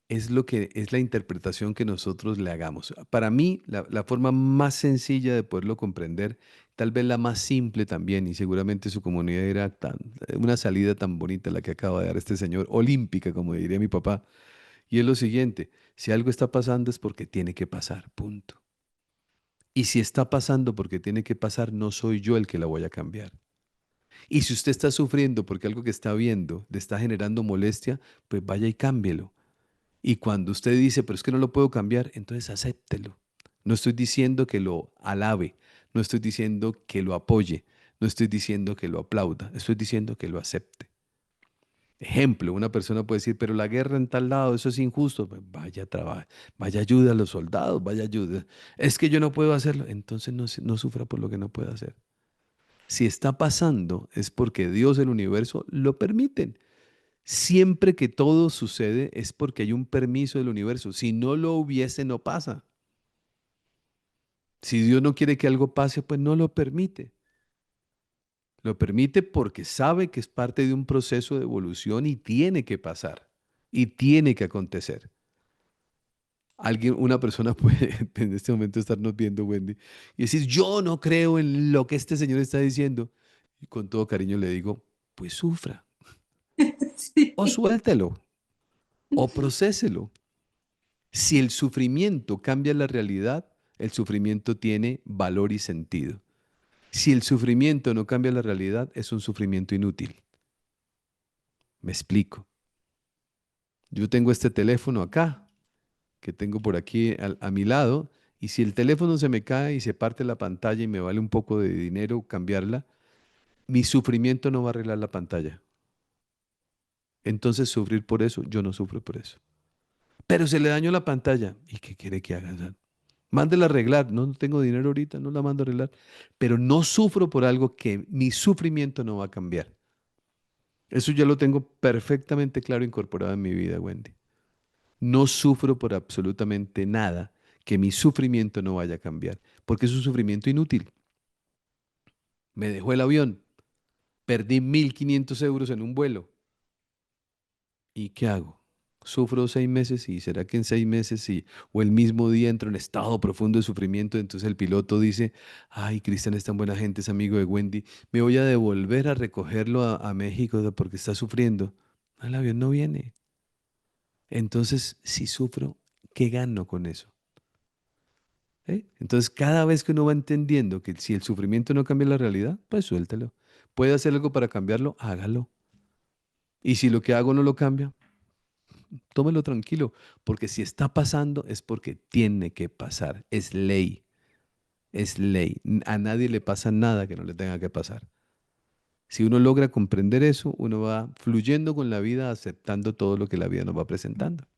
es lo que es la interpretación que nosotros le hagamos. Para mí, la forma más sencilla de poderlo comprender, tal vez la más simple también, y seguramente su comunidad era una salida tan bonita la que acaba de dar este señor, olímpica, como diría mi papá, y es lo siguiente, si algo está pasando es porque tiene que pasar, punto. Y si está pasando porque tiene que pasar, no soy yo el que la voy a cambiar. Y si usted está sufriendo porque algo que está viendo le está generando molestia, pues vaya y cámbielo. Y cuando usted dice, pero es que no lo puedo cambiar, entonces acéptelo. No estoy diciendo que lo alabe, no estoy diciendo que lo apoye, no estoy diciendo que lo aplauda, estoy diciendo que lo acepte. Ejemplo, una persona puede decir, pero la guerra en tal lado, eso es injusto. Pues vaya trabajo, vaya ayuda a los soldados, vaya ayuda. Es que yo no puedo hacerlo, entonces no sufra por lo que no puede hacer. Si está pasando, es porque Dios, el universo, lo permiten. Siempre que todo sucede es porque hay un permiso del universo. Si no lo hubiese, no pasa. Si Dios no quiere que algo pase, pues no lo permite. Lo permite porque sabe que es parte de un proceso de evolución y tiene que pasar y tiene que acontecer. Una persona puede en este momento estarnos viendo, Wendy, y decir, yo no creo en lo que este señor está diciendo. Y con todo cariño le digo, pues sufra, o Sí. suéltelo, o procéselo. Si el sufrimiento cambia la realidad, el sufrimiento tiene valor y sentido. Si el sufrimiento no cambia la realidad, es un sufrimiento inútil. Me explico. Yo tengo este teléfono acá, que tengo por aquí a mi lado, y si el teléfono se me cae y se parte la pantalla y me vale un poco de dinero cambiarla, mi sufrimiento no va a arreglar la pantalla. Entonces sufrir por eso, yo no sufro por eso. Pero se le dañó la pantalla. ¿Y qué quiere que haga? Mándela a arreglar. No, no tengo dinero ahorita, no la mando a arreglar. Pero no sufro por algo que mi sufrimiento no va a cambiar. Eso ya lo tengo perfectamente claro incorporado en mi vida, Wendy. No sufro por absolutamente nada que mi sufrimiento no vaya a cambiar, porque es un sufrimiento inútil. Me dejó el avión, perdí 1.500 euros en un vuelo. ¿Y qué hago? Sufro 6 meses y será que en 6 meses o el mismo día entro en estado profundo de sufrimiento, entonces el piloto dice, ay, Cristian es tan buena gente, es amigo de Wendy, me voy a devolver a recogerlo a México porque está sufriendo. El avión no viene. Entonces, si sufro, ¿qué gano con eso? ¿Eh? Entonces, cada vez que uno va entendiendo que si el sufrimiento no cambia la realidad, pues suéltelo. ¿Puede hacer algo para cambiarlo? Hágalo. Y si lo que hago no lo cambia, tómelo tranquilo, porque si está pasando es porque tiene que pasar. Es ley, es ley. A nadie le pasa nada que no le tenga que pasar. Si uno logra comprender eso, uno va fluyendo con la vida, aceptando todo lo que la vida nos va presentando.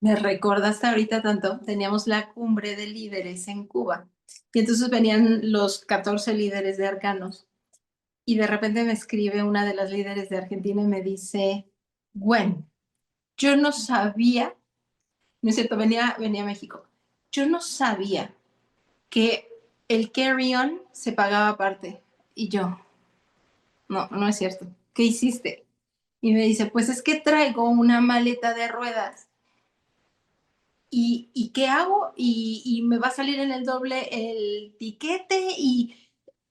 Me recordaste ahorita tanto, teníamos la cumbre de líderes en Cuba y entonces venían los 14 líderes de Arcanos y de repente me escribe una de las líderes de Argentina y me dice, Gwen, yo no sabía, no es cierto, venía a México, yo no sabía que el carry-on se pagaba aparte y yo, no, no es cierto, ¿qué hiciste? Y me dice, pues es que traigo una maleta de ruedas. ¿Y qué hago? Y me va a salir en el doble el tiquete y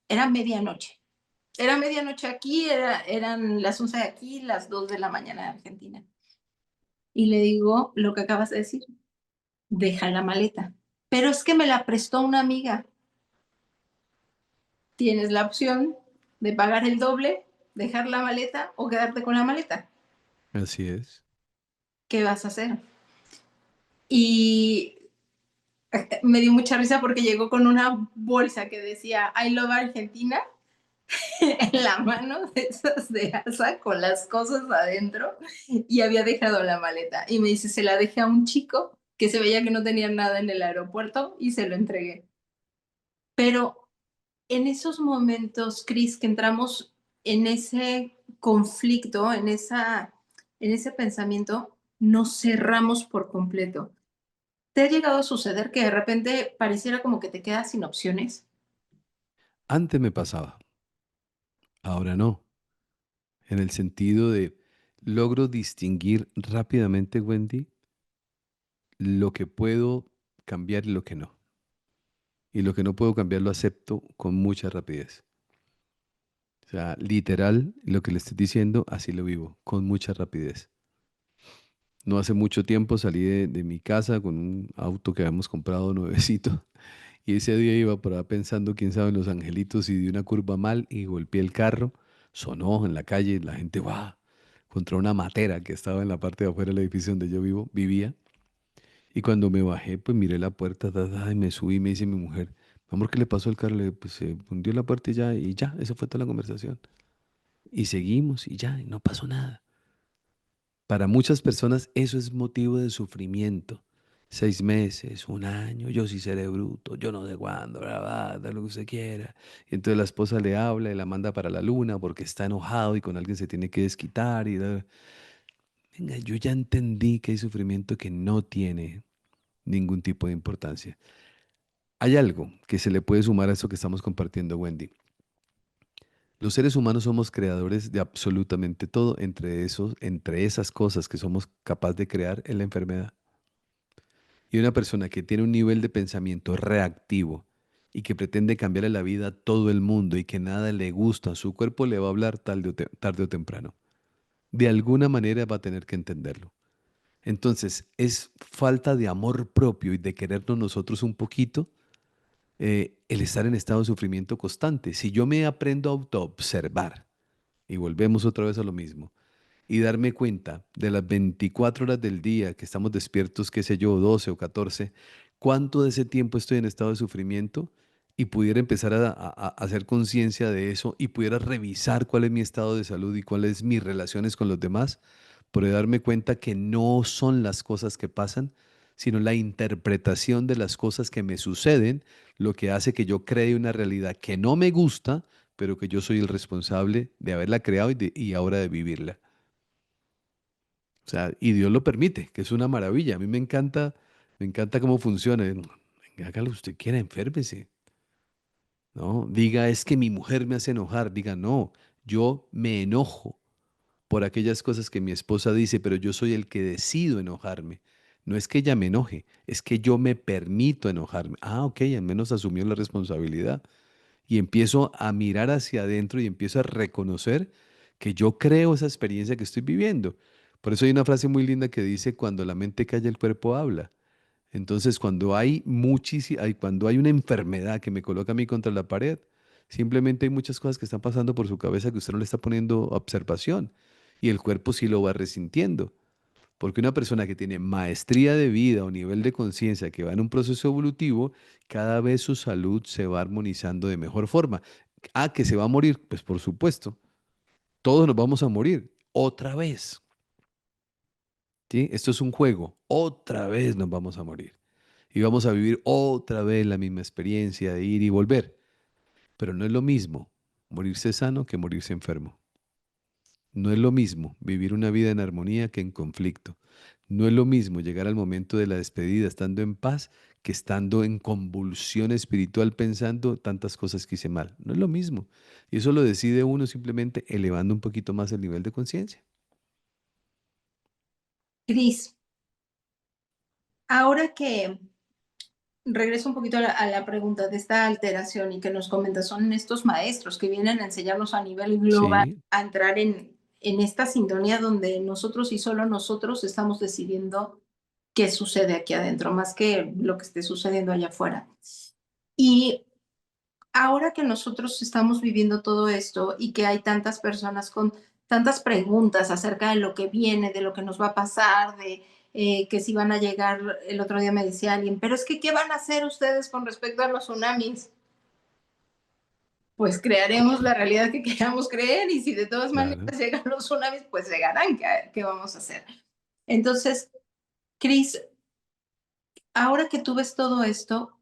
era medianoche. Era medianoche aquí, eran las 11 de aquí, las 2 de la mañana de Argentina. Y le digo lo que acabas de decir, deja la maleta. Pero es que me la prestó una amiga. Tienes la opción de pagar el doble, dejar la maleta o quedarte con la maleta. Así es. ¿Qué vas a hacer? Y me dio mucha risa porque llegó con una bolsa que decía I love Argentina en la mano de esas de ASA con las cosas adentro y había dejado la maleta. Y me dice, se la dejé a un chico que se veía que no tenía nada en el aeropuerto y se lo entregué. Pero en esos momentos, Cris, que entramos en ese conflicto, en ese pensamiento, nos cerramos por completo. ¿Te ha llegado a suceder que de repente pareciera como que te quedas sin opciones? Antes me pasaba, ahora no. En el sentido de logro distinguir rápidamente, Wendy, lo que puedo cambiar y lo que no. Y lo que no puedo cambiar lo acepto con mucha rapidez. O sea, literal, lo que le estoy diciendo, así lo vivo, con mucha rapidez. No hace mucho tiempo salí de mi casa con un auto que habíamos comprado nuevecito y ese día iba por ahí pensando, quién sabe, en los angelitos y di una curva mal y golpeé el carro. Sonó en la calle, la gente va contra una matera que estaba en la parte de afuera del edificio donde yo vivía. Y cuando me bajé, pues miré la puerta, y me subí y me dice mi mujer, amor, ¿qué le pasó al carro? Le dije, pues se hundió la puerta y ya, esa fue toda la conversación. Y seguimos y ya, y no pasó nada. Para muchas personas eso es motivo de sufrimiento. 6 meses, un año, yo sí seré bruto, yo no sé cuándo, bla, bla, da lo que usted quiera. Y entonces la esposa le habla y la manda para la luna porque está enojado y con alguien se tiene que desquitar. Venga, yo ya entendí que hay sufrimiento que no tiene ningún tipo de importancia. Hay algo que se le puede sumar a eso que estamos compartiendo, Wendy. Los seres humanos somos creadores de absolutamente todo, entre esas cosas que somos capaces de crear en la enfermedad. Y una persona que tiene un nivel de pensamiento reactivo y que pretende cambiarle la vida a todo el mundo y que nada le gusta, su cuerpo le va a hablar tarde o temprano. De alguna manera va a tener que entenderlo. Entonces, es falta de amor propio y de querernos nosotros un poquito el estar en estado de sufrimiento constante. Si yo me aprendo a autoobservar, y volvemos otra vez a lo mismo, y darme cuenta de las 24 horas del día que estamos despiertos, qué sé yo, 12 o 14, cuánto de ese tiempo estoy en estado de sufrimiento y pudiera empezar a hacer conciencia de eso y pudiera revisar cuál es mi estado de salud y cuáles mis relaciones con los demás, por darme cuenta que no son las cosas que pasan, sino la interpretación de las cosas que me suceden, lo que hace que yo cree una realidad que no me gusta, pero que yo soy el responsable de haberla creado y ahora de vivirla. O sea, y Dios lo permite, que es una maravilla. A mí me encanta cómo funciona. Venga, haga lo que usted quiera, enférmese. No, diga, es que mi mujer me hace enojar. Diga, no, yo me enojo por aquellas cosas que mi esposa dice, pero yo soy el que decido enojarme. No es que ella me enoje, es que yo me permito enojarme. Ah, ok, al menos asumió la responsabilidad. Y empiezo a mirar hacia adentro y empiezo a reconocer que yo creo esa experiencia que estoy viviendo. Por eso hay una frase muy linda que dice, cuando la mente calla, el cuerpo habla. Entonces, cuando hay una enfermedad que me coloca a mí contra la pared, simplemente hay muchas cosas que están pasando por su cabeza que usted no le está poniendo observación y el cuerpo sí lo va resintiendo. Porque una persona que tiene maestría de vida o nivel de conciencia que va en un proceso evolutivo, cada vez su salud se va armonizando de mejor forma. Ah, que se va a morir, pues por supuesto, todos nos vamos a morir otra vez. ¿Sí? Esto es un juego, otra vez nos vamos a morir. Y vamos a vivir otra vez la misma experiencia de ir y volver. Pero no es lo mismo morirse sano que morirse enfermo. No es lo mismo vivir una vida en armonía que en conflicto. No es lo mismo llegar al momento de la despedida estando en paz que estando en convulsión espiritual pensando tantas cosas que hice mal. No es lo mismo. Y eso lo decide uno simplemente elevando un poquito más el nivel de conciencia. Cris, ahora que regreso un poquito a la pregunta de esta alteración y que nos comentas, son estos maestros que vienen a enseñarnos a nivel global Sí, a entrar en esta sintonía donde nosotros y solo nosotros estamos decidiendo qué sucede aquí adentro, más que lo que esté sucediendo allá afuera. Y ahora que nosotros estamos viviendo todo esto y que hay tantas personas con tantas preguntas acerca de lo que viene, de lo que nos va a pasar, de que si van a llegar, el otro día me decía alguien, pero es que, ¿qué van a hacer ustedes con respecto a los tsunamis? Pues crearemos la realidad que queramos creer y si de todas maneras claro. llegan los tsunamis, pues llegarán, ¿qué vamos a hacer? Entonces, Cris, ahora que tú ves todo esto,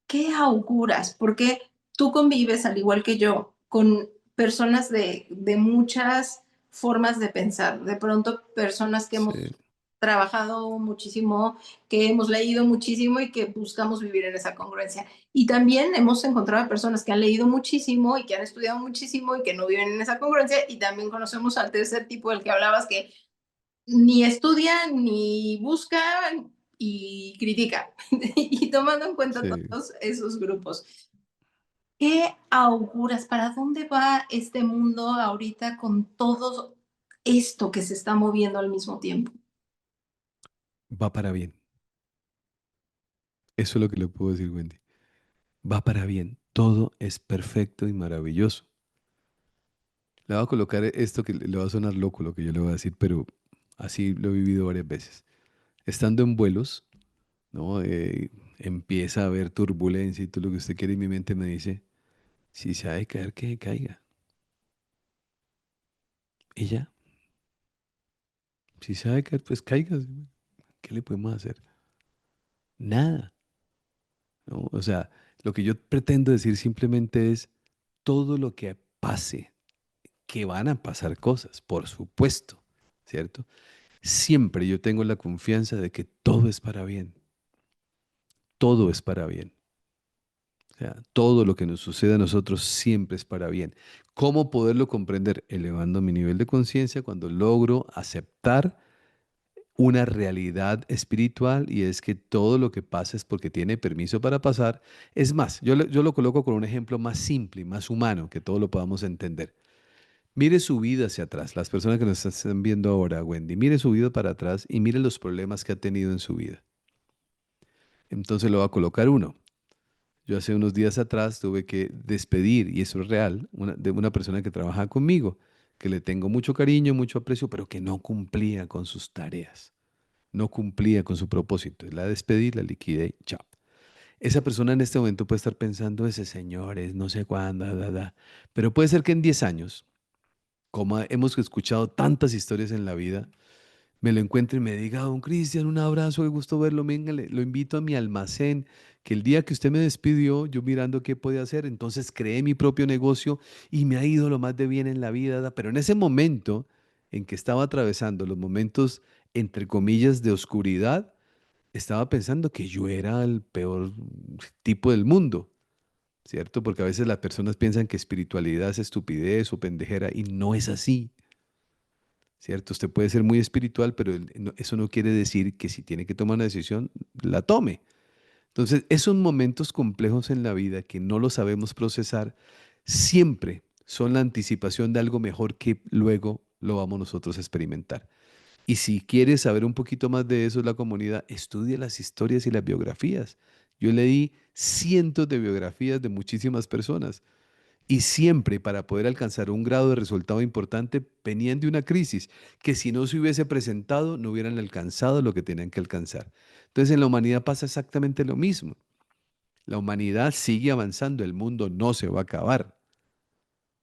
¿qué auguras? Porque tú convives, al igual que yo, con personas de muchas formas de pensar. De pronto, personas que hemos Sí, trabajado muchísimo, que hemos leído muchísimo y que buscamos vivir en esa congruencia. Y también hemos encontrado personas que han leído muchísimo y que han estudiado muchísimo y que no viven en esa congruencia. Y también conocemos al tercer tipo del que hablabas, que ni estudia, ni busca y critica. Y tomando en cuenta sí. todos esos grupos, ¿qué auguras? ¿Para dónde va este mundo ahorita con todo esto que se está moviendo al mismo tiempo? Va para bien. Eso es lo que le puedo decir, Wendy. Va para bien. Todo es perfecto y maravilloso. Le voy a colocar esto que le va a sonar loco lo que yo le voy a decir, pero así lo he vivido varias veces. Estando en vuelos, ¿no? Empieza a haber turbulencia y todo lo que usted quiere y mi mente me dice, si se ha de caer, que se caiga. Y ya, si se ha de caer, pues caiga. ¿Qué le podemos hacer? Nada, ¿no? O sea, lo que yo pretendo decir simplemente es todo lo que pase, que van a pasar cosas, por supuesto, ¿cierto? Siempre yo tengo la confianza de que todo es para bien, todo es para bien. O sea, todo lo que nos sucede a nosotros siempre es para bien. ¿Cómo poderlo comprender? Elevando mi nivel de conciencia cuando logro aceptar una realidad espiritual y es que todo lo que pasa es porque tiene permiso para pasar. Es más, yo lo coloco con un ejemplo más simple y más humano, que todo lo podamos entender. Mire su vida hacia atrás, las personas que nos están viendo ahora, Wendy, mire su vida para atrás y mire los problemas que ha tenido en su vida. Entonces lo va a colocar uno. Yo hace unos días atrás tuve que despedir, y eso es real, de una persona que trabaja conmigo, que le tengo mucho cariño, mucho aprecio, pero que no cumplía con sus tareas, no cumplía con su propósito. La despedí, la liquidé, chao. Esa persona en este momento puede estar pensando, ese señor es no sé cuándo, pero puede ser que en 10 años, como hemos escuchado tantas historias en la vida, me lo encuentre y me diga, don Cristian, un abrazo, qué gusto verlo, venga, lo invito a mi almacén, que el día que usted me despidió, yo mirando qué podía hacer, entonces creé mi propio negocio y me ha ido lo más de bien en la vida, pero en ese momento en que estaba atravesando los momentos, entre comillas, de oscuridad, estaba pensando que yo era el peor tipo del mundo, ¿cierto? Porque a veces las personas piensan que espiritualidad es estupidez o pendejera y no es así. ¿Cierto? Usted puede ser muy espiritual, pero eso no quiere decir que si tiene que tomar una decisión, la tome. Entonces, esos momentos complejos en la vida que no lo sabemos procesar, siempre son la anticipación de algo mejor que luego lo vamos nosotros a experimentar. Y si quieres saber un poquito más de eso, la comunidad, estudia las historias y las biografías. Yo leí cientos de biografías de muchísimas personas y siempre para poder alcanzar un grado de resultado importante venían de una crisis que si no se hubiese presentado no hubieran alcanzado lo que tenían que alcanzar. Entonces en la humanidad pasa exactamente lo mismo. La humanidad sigue avanzando, el mundo no se va a acabar,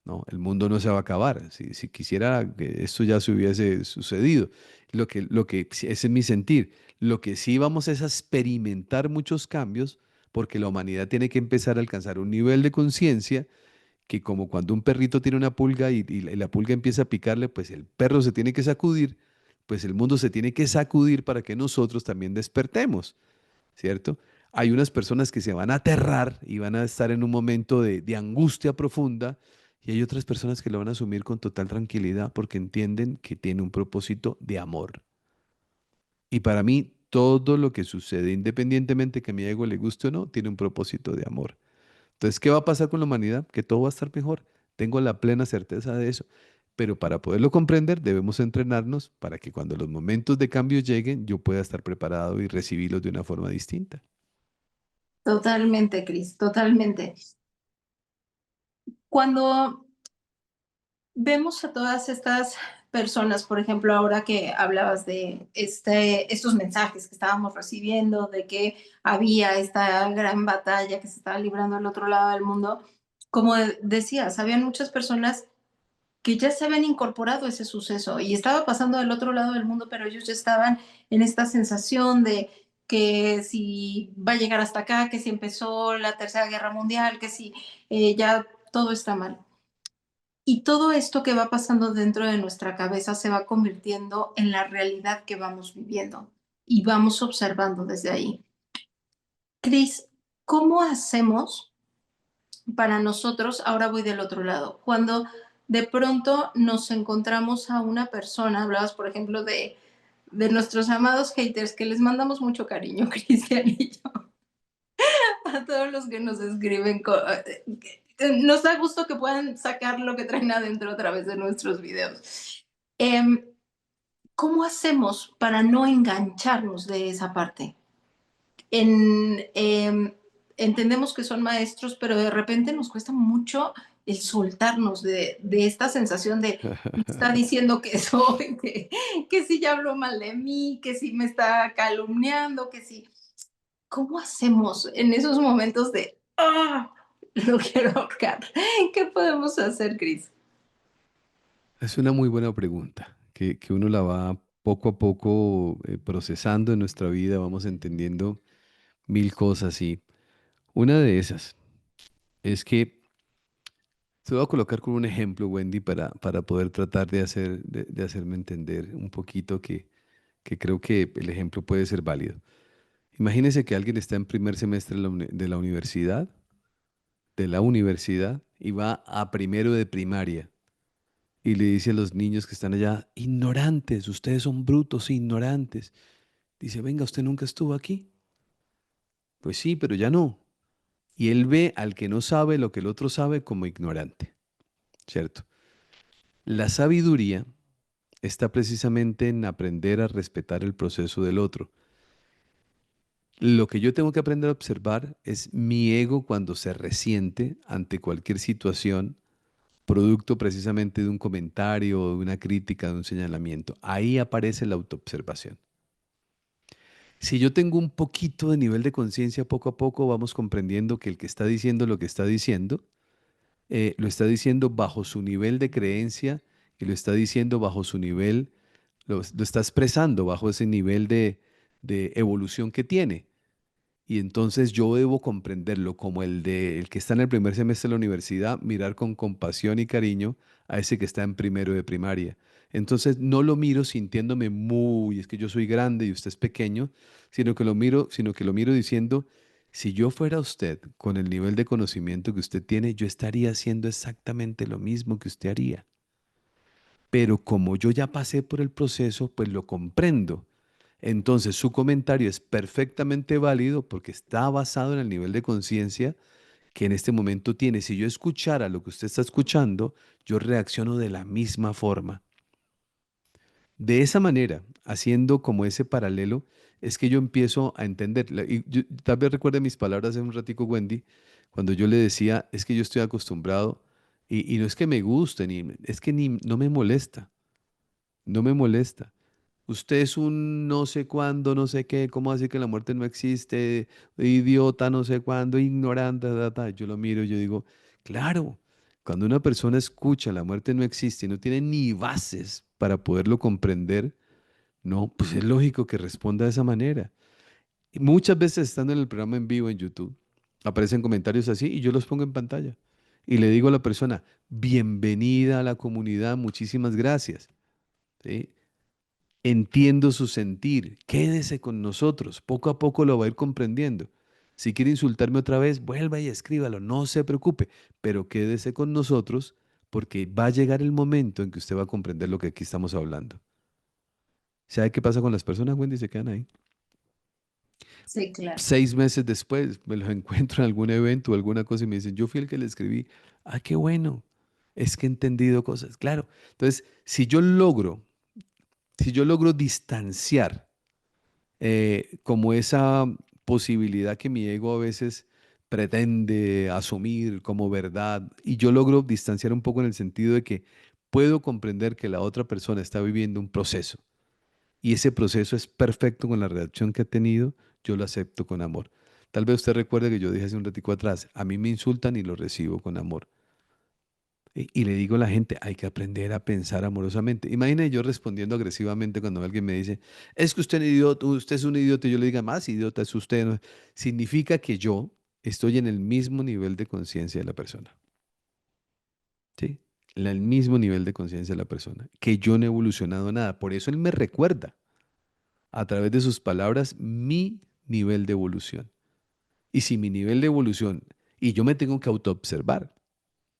¿no? El mundo no se va a acabar. Si quisiera que esto ya se hubiese sucedido, ese es mi sentir. Lo que sí vamos es a experimentar muchos cambios porque la humanidad tiene que empezar a alcanzar un nivel de conciencia que como cuando un perrito tiene una pulga y la pulga empieza a picarle, pues el perro se tiene que sacudir, pues el mundo se tiene que sacudir para que nosotros también despertemos, ¿cierto? Hay unas personas que se van a aterrar y van a estar en un momento de angustia profunda y hay otras personas que lo van a asumir con total tranquilidad porque entienden que tiene un propósito de amor. Y para mí, todo lo que sucede, independientemente que a mi ego le guste o no, tiene un propósito de amor. Entonces, ¿qué va a pasar con la humanidad? Que todo va a estar mejor. Tengo la plena certeza de eso. Pero para poderlo comprender, debemos entrenarnos para que cuando los momentos de cambio lleguen, yo pueda estar preparado y recibirlos de una forma distinta. Totalmente, Cris, totalmente. Cuando vemos a todas estas personas, por ejemplo, ahora que hablabas de estos mensajes que estábamos recibiendo, de que había esta gran batalla que se estaba librando al otro lado del mundo, como decías, habían muchas personas que ya se habían incorporado a ese suceso y estaba pasando del otro lado del mundo, pero ellos ya estaban en esta sensación de que si va a llegar hasta acá, que si empezó la Tercera Guerra Mundial, que si ya todo está mal. Y todo esto que va pasando dentro de nuestra cabeza se va convirtiendo en la realidad que vamos viviendo y vamos observando desde ahí. Cris, ¿cómo hacemos para nosotros? Ahora voy del otro lado. Cuando de pronto nos encontramos a una persona, hablabas por ejemplo de nuestros amados haters, que les mandamos mucho cariño, Cristian y yo, a todos los que nos escriben. Nos da gusto que puedan sacar lo que traen adentro a través de nuestros videos. Em, ¿Cómo hacemos para no engancharnos de esa parte? Entendemos que son maestros, pero de repente nos cuesta mucho el soltarnos de esta sensación de me está diciendo que soy, que si ya habló mal de mí, que si me está calumniando, que si... ¿Cómo hacemos en esos momentos de, lo quiero ahorcar? ¿Qué podemos hacer, Cris? Es una muy buena pregunta, que uno la va poco a poco procesando en nuestra vida, vamos entendiendo. mil cosas y una de esas es que te voy a colocar con un ejemplo, Wendy, para poder tratar de hacerme entender un poquito que creo que el ejemplo puede ser válido. Imagínese que alguien está en primer semestre de la universidad, y va a primero de primaria y le dice a los niños que están allá, ignorantes, ustedes son brutos, ignorantes. Dice, venga, ¿usted nunca estuvo aquí? Pues sí, pero ya no. Y él ve al que no sabe lo que el otro sabe como ignorante, ¿cierto? La sabiduría está precisamente en aprender a respetar el proceso del otro. Lo que yo tengo que aprender a observar es mi ego cuando se resiente ante cualquier situación, producto precisamente de un comentario, de una crítica, de un señalamiento. Ahí aparece la autoobservación. Si yo tengo un poquito de nivel de conciencia, poco a poco vamos comprendiendo que el que está diciendo lo que está diciendo, lo está diciendo bajo su nivel de creencia y lo está diciendo bajo su nivel, lo está expresando bajo ese nivel de evolución que tiene. Y entonces yo debo comprenderlo como el que está en el primer semestre de la universidad, mirar con compasión y cariño a ese que está en primero de primaria. Entonces no lo miro sintiéndome muy, es que yo soy grande y usted es pequeño, sino que lo miro diciendo, si yo fuera usted con el nivel de conocimiento que usted tiene, yo estaría haciendo exactamente lo mismo que usted haría. Pero como yo ya pasé por el proceso, pues lo comprendo. Entonces, su comentario es perfectamente válido porque está basado en el nivel de conciencia que en este momento tiene. Si yo escuchara lo que usted está escuchando, yo reacciono de la misma forma. De esa manera, haciendo como ese paralelo, es que yo empiezo a entender. Tal vez recuerde mis palabras hace un ratico, Wendy, cuando yo le decía, es que yo estoy acostumbrado y no es que me guste, es que ni, no me molesta, no me molesta. Usted es un no sé cuándo, no sé qué, ¿cómo así que la muerte no existe? Idiota, no sé cuándo, ignorante, ta, ta. Yo lo miro y yo digo, claro, cuando una persona escucha la muerte no existe y no tiene ni bases para poderlo comprender, no, pues es lógico que responda de esa manera. Y muchas veces estando en el programa en vivo en YouTube, aparecen comentarios así y yo los pongo en pantalla. Y le digo a la persona, bienvenida a la comunidad, muchísimas gracias. ¿Sí? Entiendo su sentir, quédese con nosotros, poco a poco lo va a ir comprendiendo. Si quiere insultarme otra vez, vuelva y escríbalo, no se preocupe, pero quédese con nosotros porque va a llegar el momento en que usted va a comprender lo que aquí estamos hablando. ¿Sabe qué pasa con las personas, Wendy? Se quedan ahí. Sí, claro. 6 meses después me los encuentro en algún evento o alguna cosa y me dicen, yo fui el que le escribí. Ah, qué bueno, es que he entendido cosas. Claro, entonces, si yo logro distanciar como esa posibilidad que mi ego a veces pretende asumir como verdad, y yo logro distanciar un poco en el sentido de que puedo comprender que la otra persona está viviendo un proceso y ese proceso es perfecto con la reacción que ha tenido, yo lo acepto con amor. Tal vez usted recuerde que yo dije hace un ratico atrás, a mí me insultan y lo recibo con amor. Y le digo a la gente, hay que aprender a pensar amorosamente. Imagine yo respondiendo agresivamente cuando alguien me dice, es que usted es un idiota, usted es un idiota, y yo le diga, más idiota es usted. ¿No? Significa que yo estoy en el mismo nivel de conciencia de la persona. ¿Sí? En el mismo nivel de conciencia de la persona. Que yo no he evolucionado nada. Por eso él me recuerda a través de sus palabras mi nivel de evolución. Y si mi nivel de evolución, y yo me tengo que autoobservar.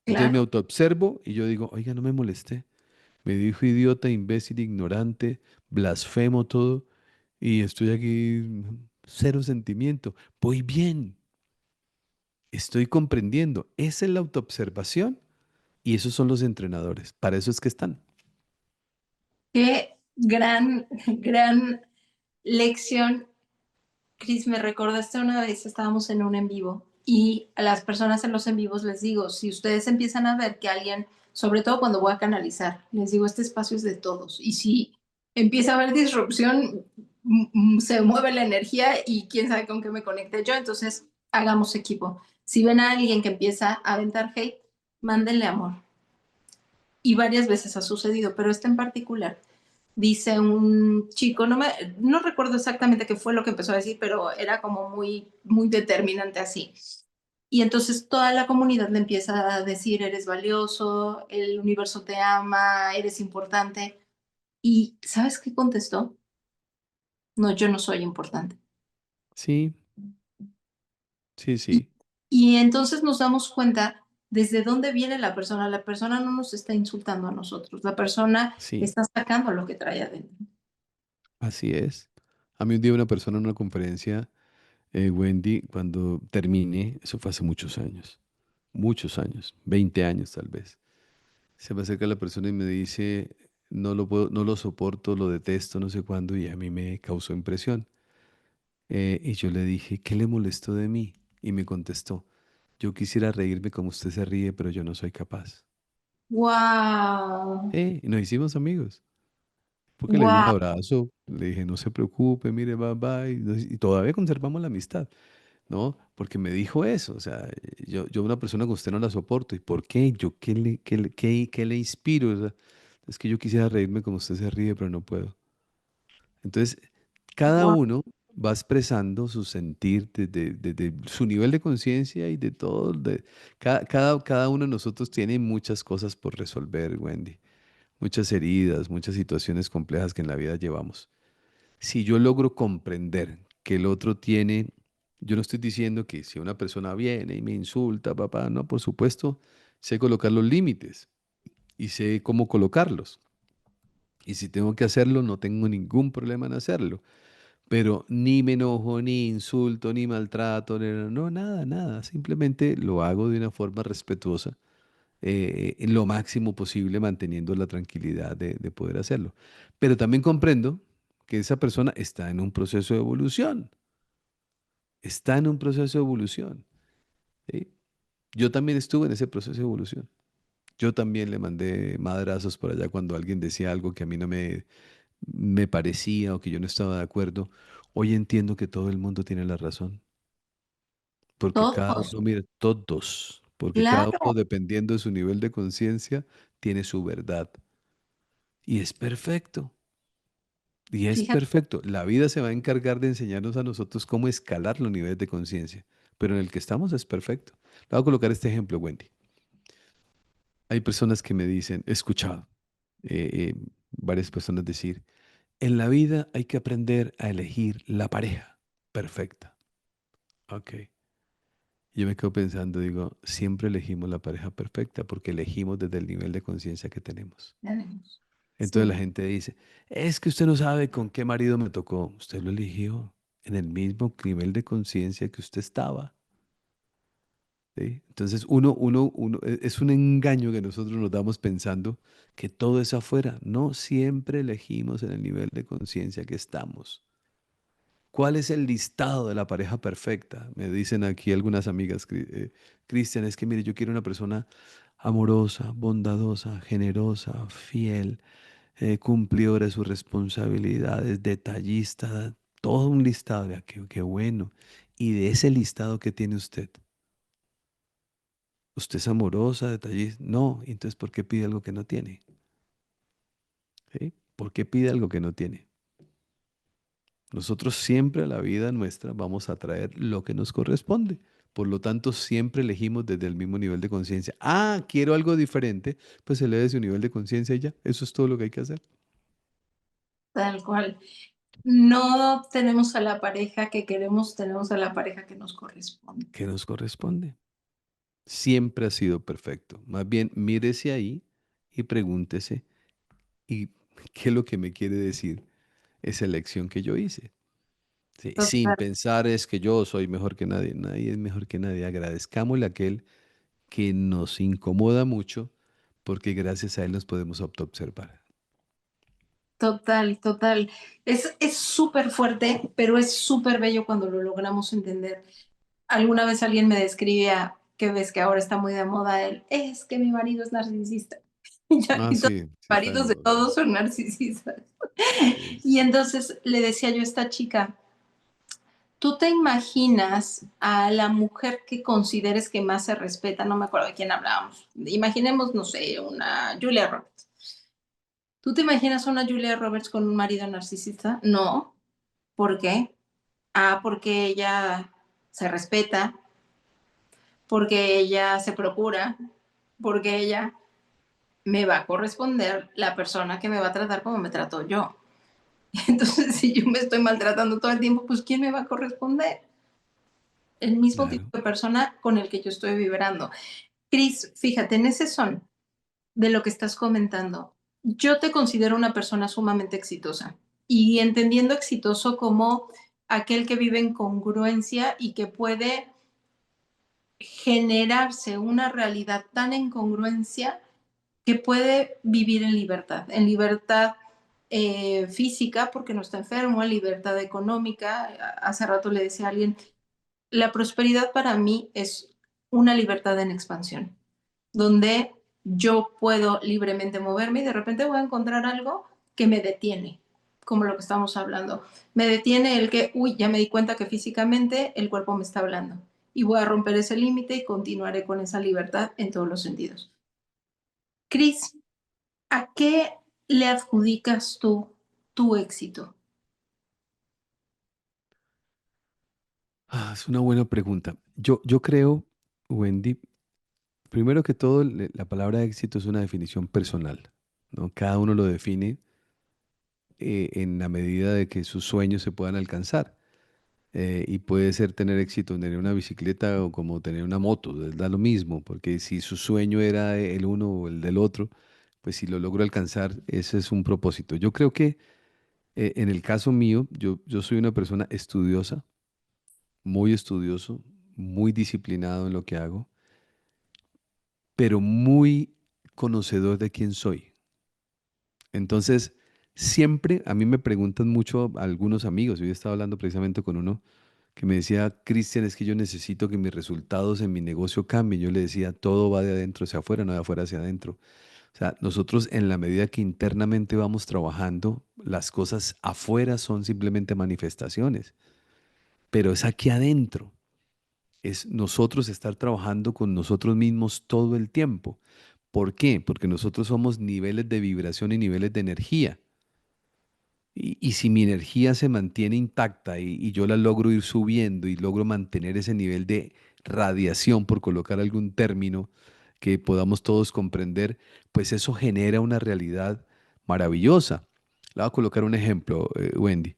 Entonces me Claro. autoobservo y yo digo, oiga, no me molesté. Me dijo idiota, imbécil, ignorante, blasfemo todo y estoy aquí cero sentimiento. Voy bien, estoy comprendiendo. Esa es la autoobservación y esos son los entrenadores. Para eso es que están. Qué gran, gran lección. Cris, me recordaste una vez, estábamos en un en vivo y a las personas en los en vivos les digo, si ustedes empiezan a ver que alguien, sobre todo cuando voy a canalizar, les digo, este espacio es de todos. Y si empieza a haber disrupción, se mueve la energía y quién sabe con qué me conecte yo, entonces hagamos equipo. Si ven a alguien que empieza a aventar hate, mándenle amor. Y varias veces ha sucedido, pero este en particular. dice un chico, no recuerdo exactamente qué fue lo que empezó a decir, pero era como muy, muy determinante así. Y entonces toda la comunidad le empieza a decir, eres valioso, el universo te ama, eres importante. ¿Y sabes qué contestó? No, yo no soy importante. Sí, sí, Y, sí, y entonces nos damos cuenta desde dónde viene la persona. La persona no nos está insultando a nosotros, la persona sí, está sacando lo que trae adentro. así es. A mí un día una persona en una conferencia, Wendy, cuando terminé, eso fue hace muchos años, 20 años tal vez. Se me acerca la persona y me dice, no lo puedo, no lo soporto, lo detesto, no sé cuándo, y a mí me causó impresión. Y yo le dije, ¿qué le molestó de mí? Y me contestó, yo quisiera reírme como usted se ríe, pero yo no soy capaz. ¡Wow! Y nos hicimos amigos, porque le di un ¡Wow! abrazo, le dije, no se preocupe, mire, bye bye, y todavía conservamos la amistad, ¿no? Porque me dijo eso, o sea, yo una persona con usted no la soporto, ¿y por qué? Yo, qué le inspiro? O sea, es que yo quisiera reírme como usted se ríe, pero no puedo. Entonces, cada ¡Wow! uno va expresando su sentir desde su nivel de conciencia y de todo. Cada uno de nosotros tiene muchas cosas por resolver, Wendy. Muchas heridas, muchas situaciones complejas que en la vida llevamos. Si yo logro comprender que el otro tiene, yo no estoy diciendo que si una persona viene y me insulta, papá, no, por supuesto, sé colocar los límites y sé cómo colocarlos. Y si tengo que hacerlo, no tengo ningún problema en hacerlo. Pero ni me enojo, ni insulto, ni maltrato, no, nada, nada. Simplemente lo hago de una forma respetuosa, en lo máximo posible, manteniendo la tranquilidad de poder hacerlo. Pero también comprendo que esa persona está en un proceso de evolución, está en un proceso de evolución. ¿Sí? Yo también estuve en ese proceso de evolución. Yo también le mandé madrazos por allá cuando alguien decía algo que a mí no me parecía o que yo no estaba de acuerdo. Hoy entiendo que todo el mundo tiene la razón. Porque cada Todos, uno, mire, todos, porque cada uno, claro. dependiendo de su nivel de conciencia, tiene su verdad. Y es perfecto, y es Fíjate, perfecto. La vida se va a encargar de enseñarnos a nosotros cómo escalar los niveles de conciencia, pero en el que estamos es perfecto. Le voy a colocar este ejemplo, Wendy. Hay personas que me dicen, he escuchado varias personas decir, en la vida hay que aprender a elegir la pareja perfecta. Ok. Yo me quedo pensando, digo, siempre elegimos la pareja perfecta porque elegimos desde el nivel de conciencia que tenemos. tenemos. Entonces la Sí, gente dice, es que usted no sabe con qué marido me tocó. Usted lo eligió en el mismo nivel de conciencia que usted estaba. ¿Sí? Entonces es un engaño que nosotros nos damos pensando que todo es afuera. No siempre elegimos en el nivel de conciencia que estamos. ¿Cuál es el listado de la pareja perfecta? Me dicen aquí algunas amigas, Cristian, es que mire, yo quiero una persona amorosa, bondadosa, generosa, fiel, cumplidora de sus responsabilidades, detallista, todo un listado. Vea, qué bueno. Y de ese listado que tiene usted, ¿usted es amorosa, detallista? No, entonces ¿por qué pide algo que no tiene? ¿Sí? ¿Por qué pide algo que no tiene? Nosotros siempre a la vida nuestra vamos a traer lo que nos corresponde. Por lo tanto, siempre elegimos desde el mismo nivel de conciencia. Ah, quiero algo diferente, pues eleve su nivel de conciencia y ya. Eso es todo lo que hay que hacer. tal cual. No tenemos a la pareja que queremos, tenemos a la pareja que nos corresponde. ¿Qué nos corresponde? Siempre ha sido perfecto. Más bien, mírese ahí y pregúntese, ¿y qué es lo que me quiere decir esa elección que yo hice? Sí, sin Total, pensar es que yo soy mejor que nadie. Nadie es mejor que nadie. Agradezcámosle a aquel que nos incomoda mucho porque gracias a él nos podemos autoobservar. total, total. Es súper fuerte, pero es súper bello cuando lo logramos entender. Alguna vez alguien me describía que ves que ahora está muy de moda es que mi marido es narcisista. Y ya Ah, y todos sí, los sí está de maridos de moda. todos son narcisistas. Y Sí. entonces le decía yo a esta chica, ¿tú te imaginas a la mujer que consideres que más se respeta? No me acuerdo de quién hablábamos. Imaginemos, no sé, una Julia Roberts. ¿Tú te imaginas a una Julia Roberts con un marido narcisista? No. ¿Por qué? Porque ella se respeta, porque ella se procura, porque ella me va a corresponder la persona que me va a tratar como me trato yo. Entonces, si yo me estoy maltratando todo el tiempo, pues ¿quién me va a corresponder? El mismo tipo Claro. de persona con el que yo estoy vibrando. Cris, fíjate, en ese son de lo que estás comentando, yo te considero una persona sumamente exitosa y entendiendo exitoso como aquel que vive en congruencia y que puede generarse una realidad tan en congruencia que puede vivir en libertad física porque no está enfermo, en libertad económica. Hace rato le decía a alguien, la prosperidad para mí es una libertad en expansión, donde yo puedo libremente moverme y de repente voy a encontrar algo que me detiene, como lo que estamos hablando. Me detiene el que, uy, ya me di cuenta que físicamente el cuerpo me está hablando y voy a romper ese límite y continuaré con esa libertad en todos los sentidos. Cris, ¿a qué le adjudicas tú tu éxito? Es una buena pregunta. Yo creo, Wendy, primero que todo, la palabra éxito es una definición personal, ¿no? Cada uno lo define en la medida de que sus sueños se puedan alcanzar. Y puede ser tener éxito en tener una bicicleta o como tener una moto, da lo mismo, porque si su sueño era el uno o el del otro, pues si lo logro alcanzar, ese es un propósito. Yo creo que en el caso mío, yo soy una persona estudiosa, muy estudioso, muy disciplinado en lo que hago, pero muy conocedor de quién soy. Entonces, siempre a mí me preguntan mucho algunos amigos, hoy estaba hablando precisamente con uno que me decía, Cristian, es que yo necesito que mis resultados en mi negocio cambien. Yo le decía, todo va de adentro hacia afuera, no de afuera hacia adentro. O sea, nosotros en la medida que internamente vamos trabajando, las cosas afuera son simplemente manifestaciones, pero es aquí adentro. Es nosotros estar trabajando con nosotros mismos todo el tiempo. ¿Por qué? Porque nosotros somos niveles de vibración y niveles de energía. Y si mi energía se mantiene intacta y yo la logro ir subiendo y logro mantener ese nivel de radiación, por colocar algún término que podamos todos comprender, pues eso genera una realidad maravillosa. Le voy a colocar un ejemplo, Wendy.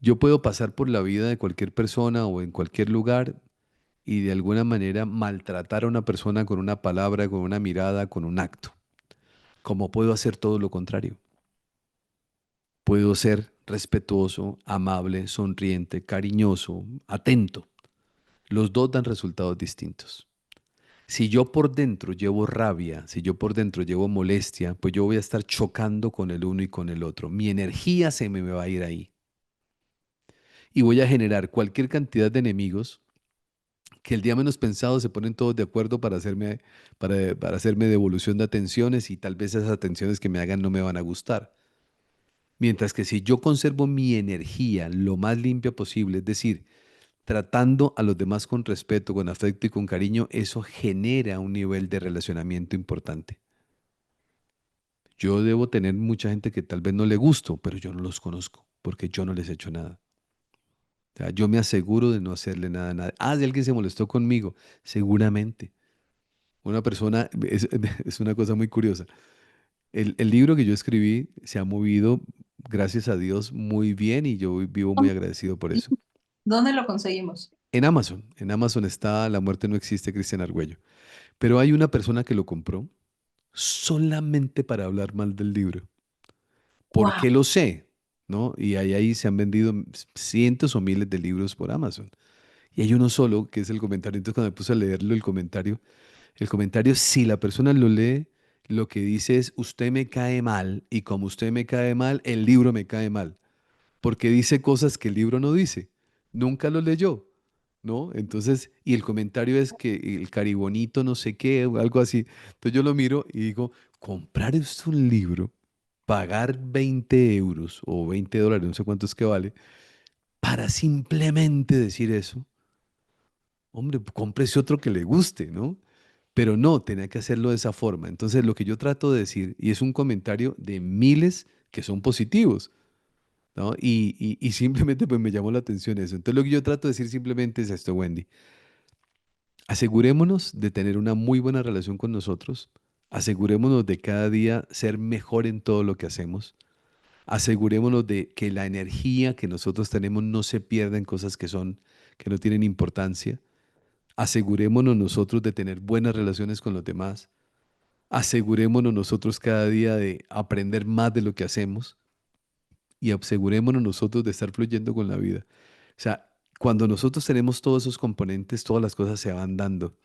Yo puedo pasar por la vida de cualquier persona o en cualquier lugar y de alguna manera maltratar a una persona con una palabra, con una mirada, con un acto. Como puedo hacer todo lo contrario. Puedo ser respetuoso, amable, sonriente, cariñoso, atento. Los dos dan resultados distintos. Si yo por dentro llevo rabia, si yo por dentro llevo molestia, pues yo voy a estar chocando con el uno y con el otro. Mi energía se me va a ir ahí. Y voy a generar cualquier cantidad de enemigos que el día menos pensado se ponen todos de acuerdo para hacerme devolución de atenciones y tal vez esas atenciones que me hagan no me van a gustar. Mientras que si yo conservo mi energía lo más limpia posible, es decir, tratando a los demás con respeto, con afecto y con cariño, eso genera un nivel de relacionamiento importante. Yo debo tener mucha gente que tal vez no le gusto, pero yo no los conozco porque yo no les he hecho nada. O sea, yo me aseguro de no hacerle nada a nadie. Si alguien se molestó conmigo, seguramente. Una persona, es una cosa muy curiosa. El libro que yo escribí se ha movido, gracias a Dios, muy bien y yo vivo muy agradecido por eso. ¿Dónde lo conseguimos? En Amazon está La muerte no existe, Cristian Argüello. Pero hay una persona que lo compró solamente para hablar mal del libro. ¿Por ¡Wow! qué lo sé? ¿No? Y ahí se han vendido cientos o miles de libros por Amazon. Y hay uno solo, que es el comentario. Entonces, cuando me puse a leerlo, el comentario, si la persona lo lee, lo que dice es, usted me cae mal, y como usted me cae mal, el libro me cae mal, porque dice cosas que el libro no dice. Nunca lo leyó, ¿no? Entonces, y el comentario es que el caribonito no sé qué, o algo así. Entonces yo lo miro y digo, comprar esto un libro, pagar 20 euros o 20 dólares, no sé cuánto es que vale, para simplemente decir eso, hombre, cómprese otro que le guste, ¿no? pero no, tenía que hacerlo de esa forma. Entonces, lo que yo trato de decir, y es un comentario de miles que son positivos, ¿no? Y simplemente pues me llamó la atención eso. Entonces, lo que yo trato de decir simplemente es esto, Wendy. Asegurémonos de tener una muy buena relación con nosotros. Asegurémonos de cada día ser mejor en todo lo que hacemos. Asegurémonos de que la energía que nosotros tenemos no se pierda en cosas que no tienen importancia. Asegurémonos nosotros de tener buenas relaciones con los demás. Asegurémonos nosotros cada día de aprender más de lo que hacemos y asegurémonos nosotros de estar fluyendo con la vida. O sea, cuando nosotros tenemos todos esos componentes, todas las cosas se van dando.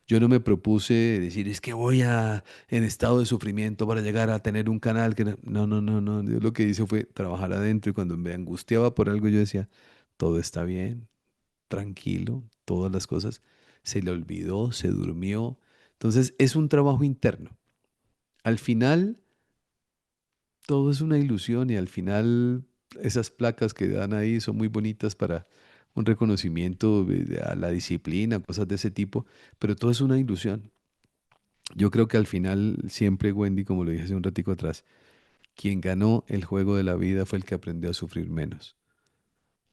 Yo no me propuse decir, es que voy a en estado de sufrimiento para llegar a tener un canal que no, no, no, no. Yo lo que hice fue trabajar adentro y cuando me angustiaba por algo yo decía, todo está bien, tranquilo, todas las cosas. Se le olvidó, se durmió. Entonces es un trabajo interno. Al final todo es una ilusión y al final esas placas que dan ahí son muy bonitas para un reconocimiento a la disciplina, cosas de ese tipo, pero todo es una ilusión. Yo creo que al final siempre, Wendy, como lo dije hace un ratico atrás, quien ganó el juego de la vida fue el que aprendió a sufrir menos.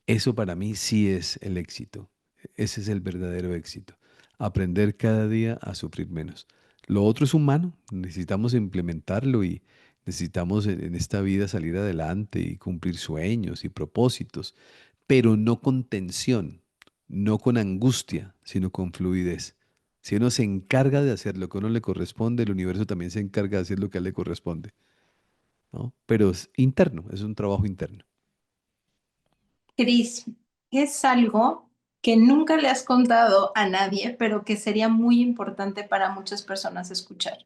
Eso para mí sí es el éxito. Ese es el verdadero éxito. Aprender cada día a sufrir menos. Lo otro es humano. Necesitamos implementarlo y necesitamos en esta vida salir adelante y cumplir sueños y propósitos, pero no con tensión, no con angustia, sino con fluidez. Si uno se encarga de hacer lo que a uno le corresponde, el universo también se encarga de hacer lo que a él le corresponde, ¿no? Pero es interno, es un trabajo interno. Cris, es algo que nunca le has contado a nadie, pero que sería muy importante para muchas personas escuchar.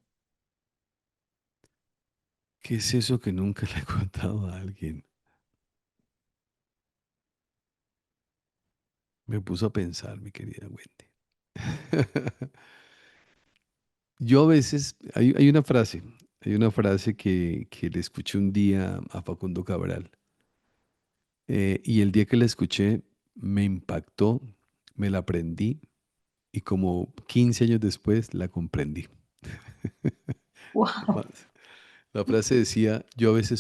¿Qué es eso que nunca le he contado a alguien? Me puso a pensar, mi querida Wendy. Yo a veces, hay una frase que le escuché un día a Facundo Cabral, y el día que la escuché me impactó, me la aprendí y como 15 años después la comprendí. La Wow, fa- la frase decía, yo a veces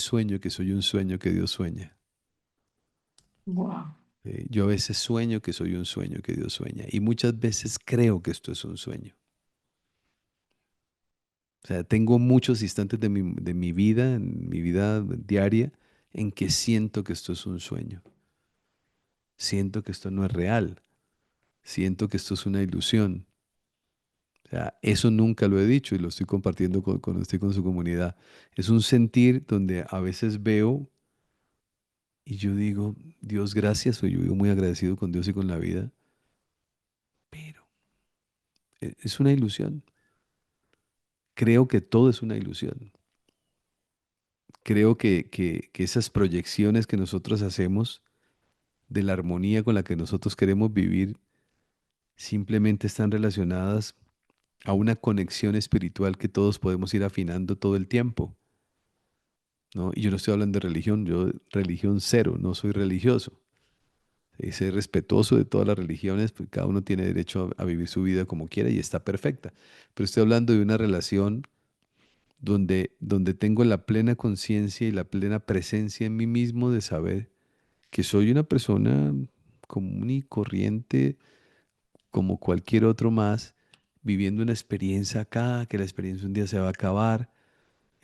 sueño que soy un sueño que Dios sueña. wow. Yo a veces sueño que soy un sueño que Dios sueña y muchas veces creo que esto es un sueño. O sea, tengo muchos instantes de mi vida, en mi vida diaria, en que siento que esto es un sueño. Siento que esto no es real. Siento que esto es una ilusión. O sea, eso nunca lo he dicho y lo estoy compartiendo cuando estoy con su comunidad. Es un sentir donde a veces veo y yo digo, Dios, gracias, o yo vivo muy agradecido con Dios y con la vida, pero es una ilusión. Creo que todo es una ilusión. Creo que esas proyecciones que nosotros hacemos de la armonía con la que nosotros queremos vivir simplemente están relacionadas a una conexión espiritual que todos podemos ir afinando todo el tiempo, ¿no? Y yo no estoy hablando de religión, yo religión cero, no soy religioso. Soy respetuoso de todas las religiones, porque cada uno tiene derecho a vivir su vida como quiera y está perfecta. Pero estoy hablando de una relación donde tengo la plena conciencia y la plena presencia en mí mismo de saber que soy una persona común y corriente como cualquier otro más, viviendo una experiencia acá, que la experiencia un día se va a acabar,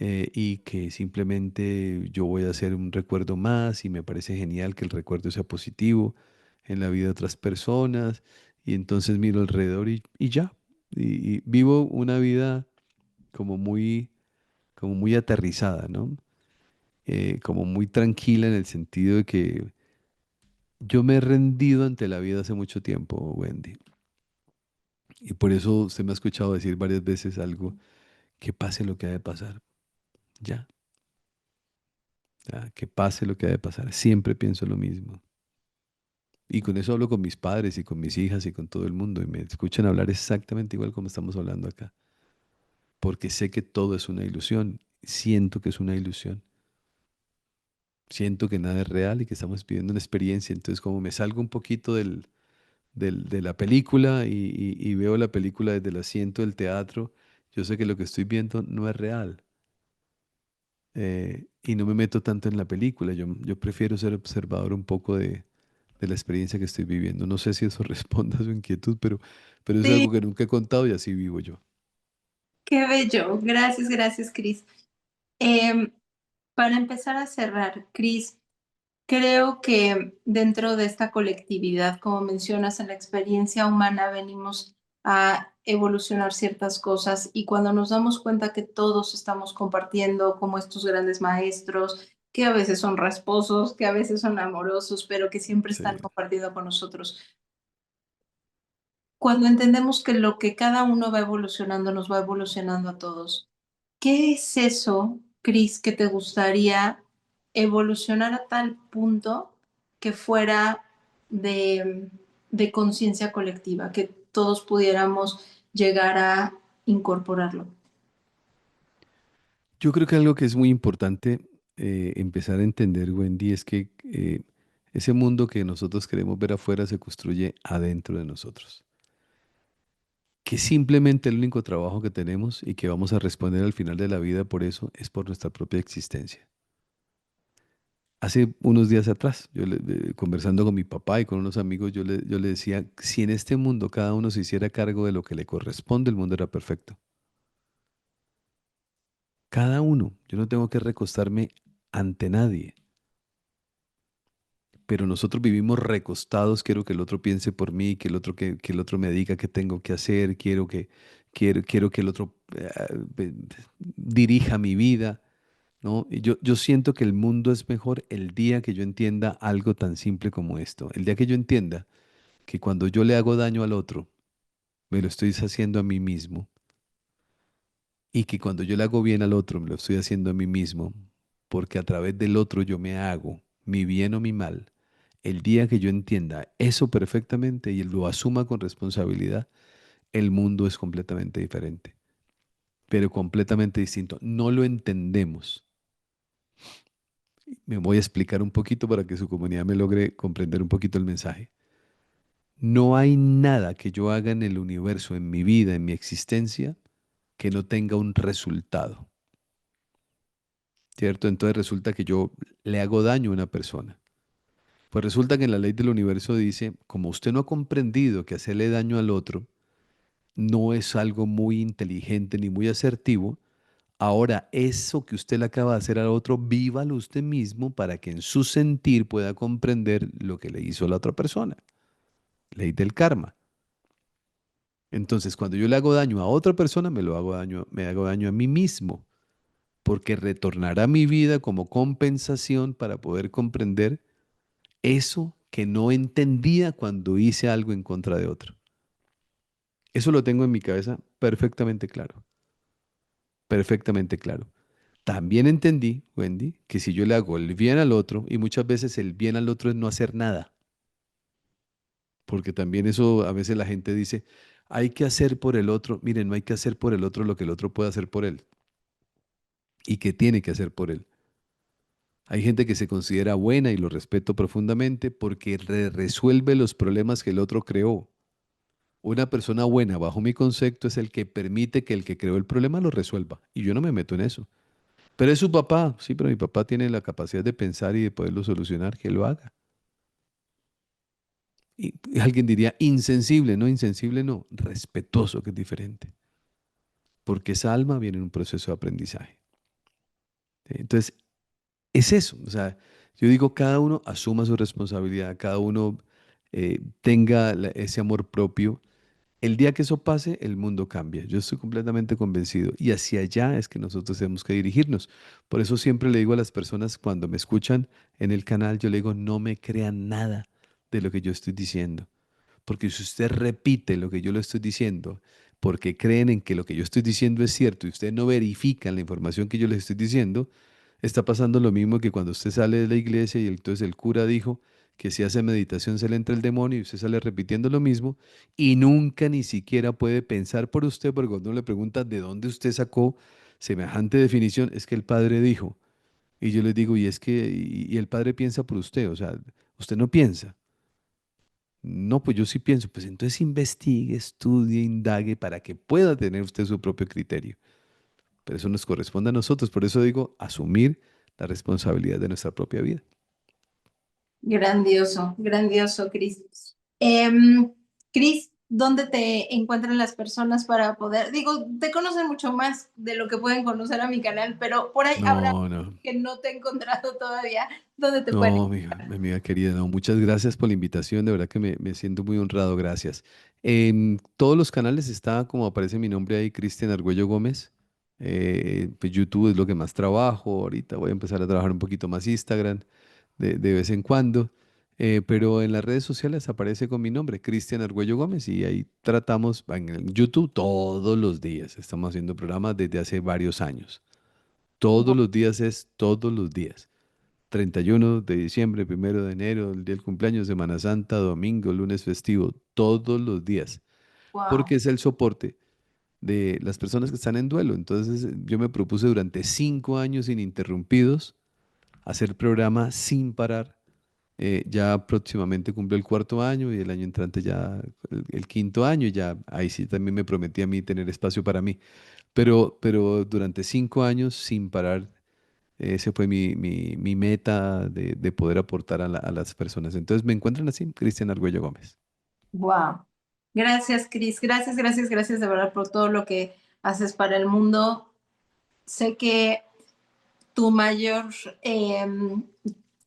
y que simplemente yo voy a hacer un recuerdo más y me parece genial que el recuerdo sea positivo en la vida de otras personas y entonces miro alrededor y ya. Y vivo una vida como como muy aterrizada, ¿no? Como muy tranquila en el sentido de que yo me he rendido ante la vida hace mucho tiempo, Wendy. Y por eso usted me ha escuchado decir varias veces algo, que pase lo que ha de pasar. Ya, ya, que pase lo que ha de pasar. Siempre pienso lo mismo. Y con eso hablo con mis padres y con mis hijas y con todo el mundo y me escuchan hablar exactamente igual como estamos hablando acá. Porque sé que todo es una ilusión. Siento que es una ilusión. Siento que nada es real y que estamos viviendo una experiencia. Entonces, como me salgo un poquito de la película y veo la película desde el asiento del teatro, yo sé que lo que estoy viendo no es real. Y no me meto tanto en la película. Yo prefiero ser observador un poco de la experiencia que estoy viviendo. No sé si eso responde a su inquietud, pero es Sí, algo que nunca he contado y así vivo yo. qué bello. Gracias, gracias, Cris. Em, para empezar a cerrar, Cris, creo que dentro de esta colectividad, como mencionas, en la experiencia humana venimos a evolucionar ciertas cosas y cuando nos damos cuenta que todos estamos compartiendo como estos grandes maestros, que a veces son rasposos, que a veces son amorosos, pero que siempre Sí. están compartiendo con nosotros. Cuando entendemos que lo que cada uno va evolucionando nos va evolucionando a todos, ¿qué es eso, Cris, que te gustaría evolucionar a tal punto que fuera de, de conciencia colectiva, que todos pudiéramos llegar a incorporarlo? Yo creo que algo que es muy importante empezar a entender, Wendy, es que ese mundo que nosotros queremos ver afuera se construye adentro de nosotros. Que simplemente el único trabajo que tenemos y que vamos a responder al final de la vida por eso es por nuestra propia existencia. Hace unos días atrás, conversando con mi papá y con unos amigos, yo le decía, si en este mundo cada uno se hiciera cargo de lo que le corresponde, el mundo era perfecto. Cada uno, yo no tengo que recostarme ante nadie, pero nosotros vivimos recostados, quiero que el otro piense por mí, que el otro me diga qué tengo que hacer, quiero que el otro dirija mi vida, ¿no? Y yo siento que el mundo es mejor el día que yo entienda algo tan simple como esto, el día que yo entienda que cuando yo le hago daño al otro, me lo estoy haciendo a mí mismo, y que cuando yo le hago bien al otro, me lo estoy haciendo a mí mismo, porque a través del otro yo me hago mi bien o mi mal. El día que yo entienda eso perfectamente y lo asuma con responsabilidad, el mundo es completamente diferente, pero completamente distinto. No lo entendemos. Me voy a explicar un poquito para que su comunidad me logre comprender un poquito el mensaje. No hay nada que yo haga en el universo, en mi vida, en mi existencia, que no tenga un resultado, ¿cierto? Entonces resulta que yo le hago daño a una persona. Pues resulta que en la ley del universo dice, como usted no ha comprendido que hacerle daño al otro no es algo muy inteligente ni muy asertivo, ahora eso que usted le acaba de hacer al otro, vívalo usted mismo para que en su sentir pueda comprender lo que le hizo a la otra persona. Ley del karma. Entonces, cuando yo le hago daño a otra persona, me hago daño a mí mismo, porque retornará a mi vida como compensación para poder comprender eso que no entendía cuando hice algo en contra de otro. Eso lo tengo en mi cabeza perfectamente claro, perfectamente claro. También entendí, Wendy, que si yo le hago el bien al otro, y muchas veces el bien al otro es no hacer nada, porque también eso a veces la gente dice, hay que hacer por el otro, miren, no hay que hacer por el otro lo que el otro puede hacer por él y que tiene que hacer por él. Hay gente que se considera buena y lo respeto profundamente porque resuelve los problemas que el otro creó. Una persona buena, bajo mi concepto, es el que permite que el que creó el problema lo resuelva. Y yo no me meto en eso. Pero es su papá, sí, pero mi papá tiene la capacidad de pensar y de poderlo solucionar, que lo haga. Y alguien diría insensible no, respetuoso, que es diferente. Porque esa alma viene en un proceso de aprendizaje. ¿Sí? Entonces, es eso. O sea, yo digo, cada uno asuma su responsabilidad, cada uno tenga ese amor propio. El día que eso pase, el mundo cambia. Yo estoy completamente convencido. Y hacia allá es que nosotros tenemos que dirigirnos. Por eso siempre le digo a las personas cuando me escuchan en el canal, yo le digo, no me crean nada de lo que yo estoy diciendo. Porque si usted repite lo que yo le estoy diciendo, porque creen en que lo que yo estoy diciendo es cierto y ustedes no verifican la información que yo les estoy diciendo, está pasando lo mismo que cuando usted sale de la iglesia y entonces el cura dijo que si hace meditación se le entra el demonio y usted sale repitiendo lo mismo y nunca ni siquiera puede pensar por usted, porque cuando uno le pregunta de dónde usted sacó semejante definición, es que el padre dijo. Y yo les digo, y es que, y el padre piensa por usted, o sea, usted no piensa. No, pues yo sí pienso, pues entonces investigue, estudie, indague para que pueda tener usted su propio criterio. Pero eso nos corresponde a nosotros, por eso digo, asumir la responsabilidad de nuestra propia vida. Grandioso, grandioso, Cris. Cris, ¿dónde te encuentran las personas para poder, digo, te conocen mucho más de lo que pueden conocer a mi canal, pero por ahí habrá No, no. que no te he encontrado todavía, ¿dónde te pueden? No, mi amiga querida, no, muchas gracias por la invitación, de verdad que me siento muy honrado, gracias. En todos los canales está, como aparece mi nombre ahí, Cristian Argüello Gómez. Pues YouTube es lo que más trabajo, ahorita voy a empezar a trabajar un poquito más Instagram de vez en cuando, pero en las redes sociales aparece con mi nombre, Cristian Argüello Gómez, y ahí tratamos en el YouTube todos los días, estamos haciendo programas desde hace varios años. Todos los días es todos los días. 31 de diciembre, 1 de enero, el día del cumpleaños, Semana Santa, domingo, lunes festivo, todos los días, Wow, porque es el soporte de las personas que están en duelo. Entonces, yo me propuse durante 5 años ininterrumpidos hacer programa sin parar. Ya próximamente cumple el cuarto año y el año entrante ya el quinto año y ya ahí sí también me prometí a mí tener espacio para mí. Pero durante 5 años sin parar ese fue mi meta de poder aportar a las personas. Entonces me encuentran así, Cristian Argüello Gómez. wow. Gracias, Cris. Gracias, gracias, gracias de verdad por todo lo que haces para el mundo. Sé que tu mayor, eh,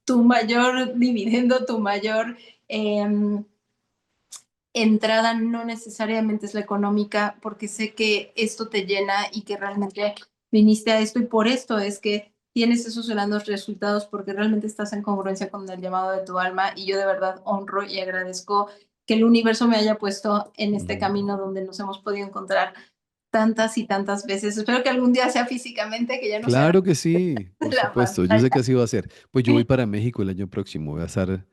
tu mayor dividendo, tu mayor entrada no necesariamente es la económica, porque sé que esto te llena y que realmente viniste a esto y por esto es que tienes esos grandes resultados porque realmente estás en congruencia con el llamado de tu alma y yo de verdad honro y agradezco que el universo me haya puesto en este Mm. camino donde nos hemos podido encontrar tantas y tantas veces. Espero que algún día sea físicamente, que ya no sea Claro que sí, por la supuesto. Yo sé que pantalla. así va a ser. Pues yo voy para México el año próximo. Voy a estar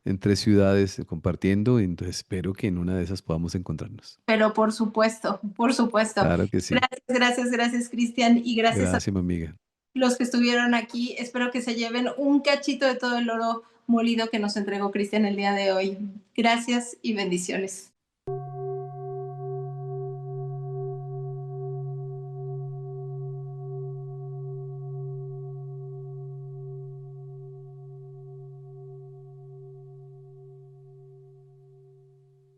en 3 ciudades compartiendo, y entonces espero que en una de esas podamos encontrarnos. Pero por supuesto, por supuesto. Claro que sí. Gracias, gracias, gracias, Cristian, y gracias a Gracias, mi amiga. los que estuvieron aquí. Espero que se lleven un cachito de todo el oro molido que nos entregó Cristian el día de hoy. Gracias y bendiciones.